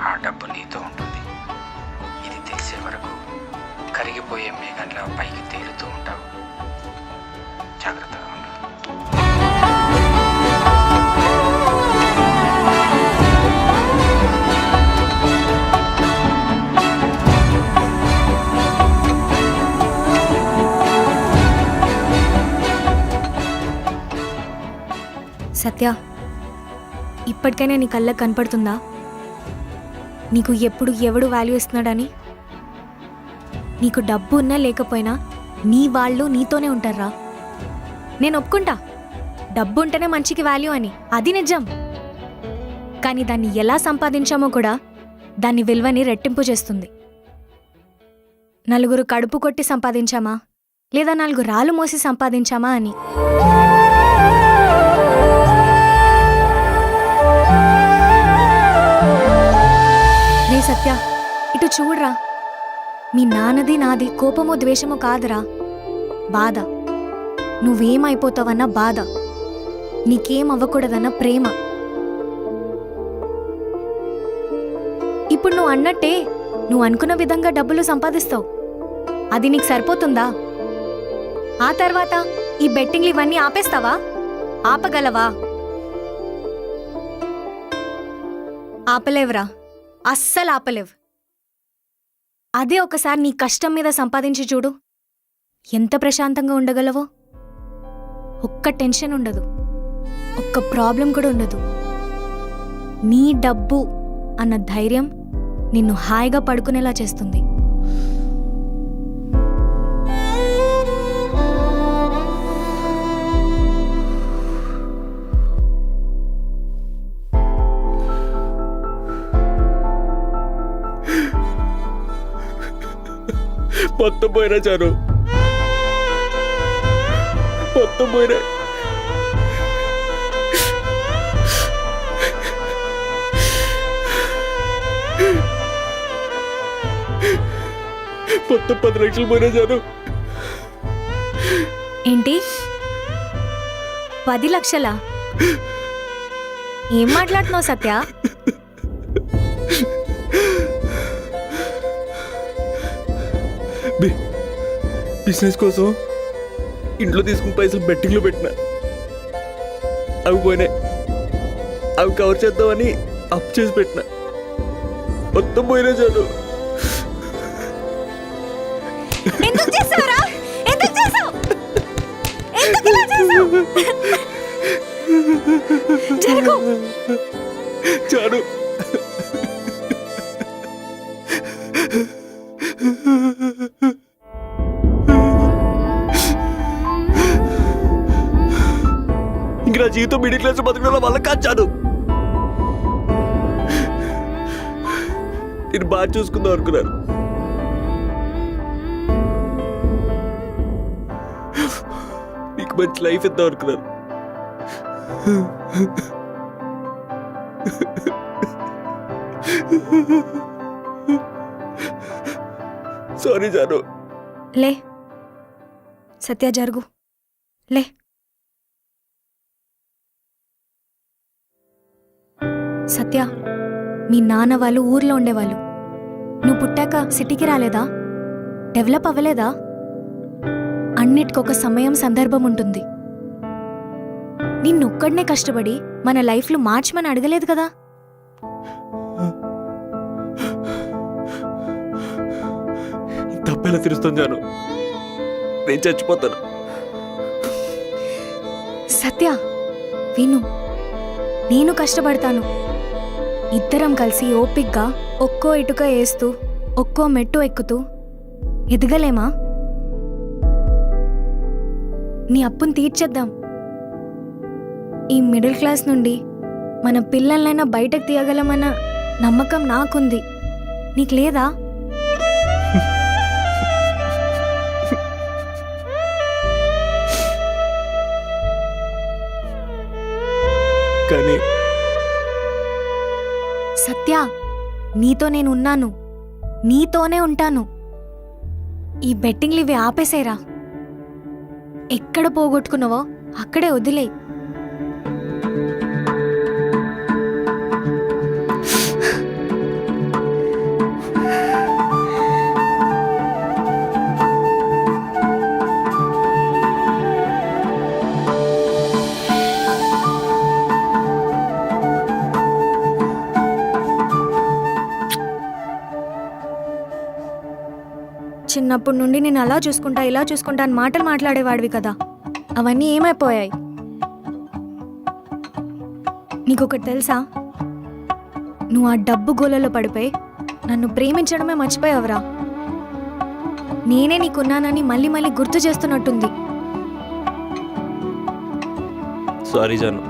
ఆ డబ్బు నీతో ఉంటుంది. ఇది తెలిసే వరకు కరిగిపోయే మేఘంలా పైకి తేలుతూ ఉంటావు. జాగ్రత్తగా ఉండు. సత్య, ఇప్పటికైనా నీ కళ్ళకు కనపడుతుందా నీకు ఎప్పుడు ఎవడు వాల్యూ ఇస్తున్నాడని? నీకు డబ్బు ఉన్నా లేకపోయినా నీ వాళ్ళు నీతోనే ఉంటారా. నేను ఒప్పుకుంటా, డబ్బు ఉంటేనే మంచికి వాల్యూ అని, అది నిజం. కానీ దాన్ని ఎలా సంపాదించామో కూడా దాని విలువని రెట్టింపు చేస్తుంది. నలుగురు కడుపు కొట్టి సంపాదించామా, లేదా 4 రాళ్ళు మోసి సంపాదించామా అని. రే సత్య, ఇటు చూడరా. మీ నాన్నది నాది కోపమో ద్వేషమో కాదురా, బాధ. నువ్వేమైపోతావన్న బాధ, నీకేం అవ్వకూడదన్న ప్రేమ. ఇప్పుడు నువ్వు అన్నట్టే నువ్వు అనుకున్న విధంగా డబ్బులు సంపాదిస్తావు. అది నీకు సరిపోతుందా? ఆ తర్వాత ఈ బెట్టింగ్లు ఇవన్నీ ఆపేస్తావా? ఆపగలవా? ఆపలేవురా, అస్సలు ఆపలేవు. అదే ఒకసారి నీ కష్టం మీద సంపాదించి చూడు, ఎంత ప్రశాంతంగా ఉండగలవో. ఒక్క టెన్షన్ ఉండదు, ఒక్క ప్రాబ్లం కూడా ఉండదు. నీ డబ్బు అన్న ధైర్యం నిన్ను హాయిగా పడుకునేలా చేస్తుంది. మొత్తం పోయినా చారు, మొత్తం పోయినా. మొత్తం 10 లక్షలు పోయినా చారు. ఏంటి 10 లక్షలా? ఏం మాట్లాడుతున్నావు సత్య? బిజినెస్ కోసం ఇంట్లో తీసుకున్న పైసలు బెట్టింగ్లో పెట్టిన, అవి పోయినాయి. అవి కవర్ చేద్దామని అప్ చేసి పెట్టిన, మొత్తం పోయినా చాలు. ఎందుకు చేసావురా? ఎందుకు చేసావు? ఎందుకు ఇలా చేసావు? జరుగు. చాలు. ఇంక నా జీవితం మిడిల్ క్లాస్ బతకడం వల్ల కాచాను. నేను బాగా చూసుకుందాం అనుకున్నాను. నీకు మంచి లైఫ్ ఇద్దాం అనుకున్నాను. సారీ జాను. లే సత్య, జరుగు. లే. సత్య, మీ నాన్న వాళ్ళు ఊర్లో ఉండేవాళ్ళు. నువ్వు పుట్టాక సిటీకి రాలేదా? డెవలప్ అవ్వలేదా? అన్నిటికొక సమయం, సందర్భం ఉంటుంది. నిన్నొక్కడనే కష్టపడి మన లైఫ్లో మార్చమని అడగలేదు కదా. తప్పేలా తిరుస్తాను జాను, నేను చచ్చిపోతాను. సత్య విను, నేను కష్టపడతాను. ఇద్దరం కలిసి ఓపిగ్గా ఒక్కో ఇటుక వేస్తూ ఒక్కో మెట్టు ఎక్కుతూ ఎదగలేమా? నీ అప్పును తీర్చేద్దాం. ఈ మిడిల్ క్లాస్ నుండి మన పిల్లలైనా బయటకు తీయగలమన్న నమ్మకం నాకుంది. నీకు లేదా? కానీ సత్య, నీతో నేను ఉన్నాను, నీతోనే ఉంటాను. ఈ బెట్టింగ్లు ఇవి ఆపేసేరా. ఎక్కడ పోగొట్టుకున్నావో అక్కడే వదిలే. చిన్నప్పటి నుండి నేను అలా చూసుకుంటా, ఇలా చూసుకుంటా అని మాటలు మాట్లాడేవాడివి కదా, అవన్నీ ఏమైపోయాయి? నీకొకటి తెలుసా? నువ్వు ఆ డబ్బు గోలలో పడిపోయి నన్ను ప్రేమించడమే మర్చిపోయావురా. నేనే నీకున్నానని మళ్ళీ మళ్ళీ గుర్తు చేస్తున్నట్టుంది. సారీ జాను,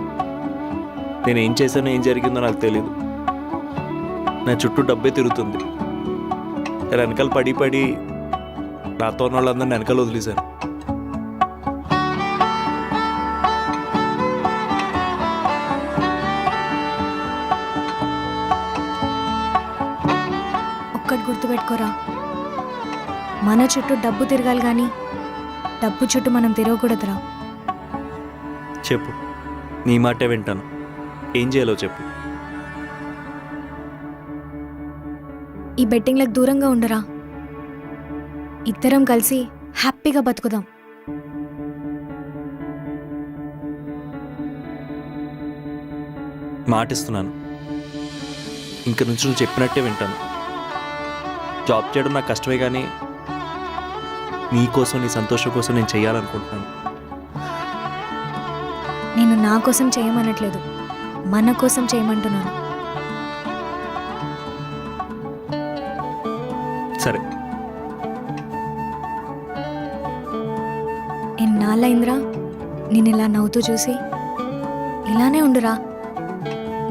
నేనేం చేశానో ఏం జరిగిందో నాకు తెలియదు. నా చుట్టూ డబ్బే తిరుగుతుంది. వెనకాల పడి పడి నాతో ఉన్న వాళ్ళందరినీ వెనకాల వదిలేశాను. ఒక్కటి గుర్తుపెట్టుకోరా, మన చుట్టూ డబ్బు తిరగాలి కానీ డబ్బు చుట్టూ మనం తిరగకూడదురా. చెప్పు, నీ మాటే వింటాను. ఏం చేయాలో చెప్పు. ఈ బెట్టింగ్లకు దూరంగా ఉండరా. ఇద్దరం కలిసి హ్యాపీగా బతుకుదాం. మాటిస్తున్నాను, ఇంక నుంచి నువ్వు చెప్పినట్టే వింటాను. జాబ్ చేయడం నాకు కష్టమే, కానీ నీ కోసం, నీ సంతోషం కోసం నేను చేయాలనుకుంటున్నాను. నేను నా కోసం చేయమనట్లేదు, మన కోసం చేయమంటున్నాను. సరే. ఎన్నాళ్ళైందిరా నేను ఇలా నవ్వుతూ చూసి? ఇలానే ఉండురా,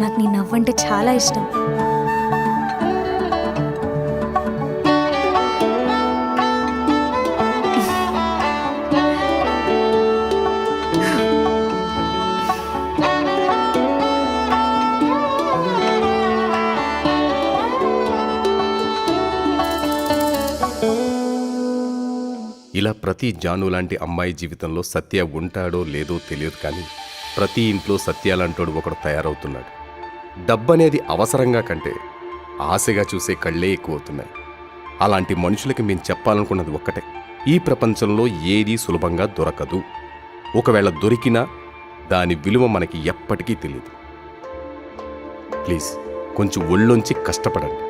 నాకు నీ నవ్వంటే చాలా ఇష్టం. ఇలా ప్రతి జాను లాంటి అమ్మాయి జీవితంలో సత్య ఉంటాడో లేదో తెలియదు, కానీ ప్రతి ఇంట్లో సత్య లాంటోడు ఒకడు తయారవుతున్నాడు. డబ్బనేది అవసరంగా కంటే ఆశగా చూసే కళ్ళే ఎక్కువ అవుతున్నాయి. అలాంటి మనుషులకి మేము చెప్పాలనుకున్నది ఒక్కటే, ఈ ప్రపంచంలో ఏదీ సులభంగా దొరకదు. ఒకవేళ దొరికినా దాని విలువ మనకి ఎప్పటికీ తెలియదు. ప్లీజ్ కొంచెం ఒళ్ళొంచి కష్టపడండి,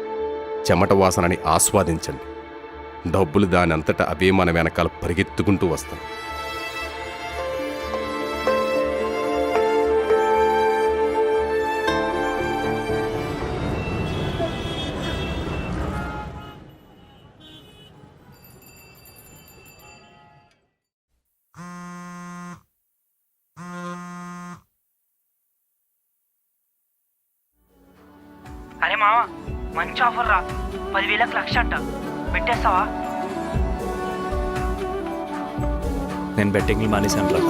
చెమట వాసనని ఆస్వాదించండి. డబ్బులు దానంతటా అవే మన వెనకాల పరిగెత్తుకుంటూ వస్తాయి. అరే మామ, మంచి ఆఫర్ రా, 10,000కి 1,00,000 అంట. పెట్టేస్తావా? నేను బెట్టింగ్లు మానేశాను రా.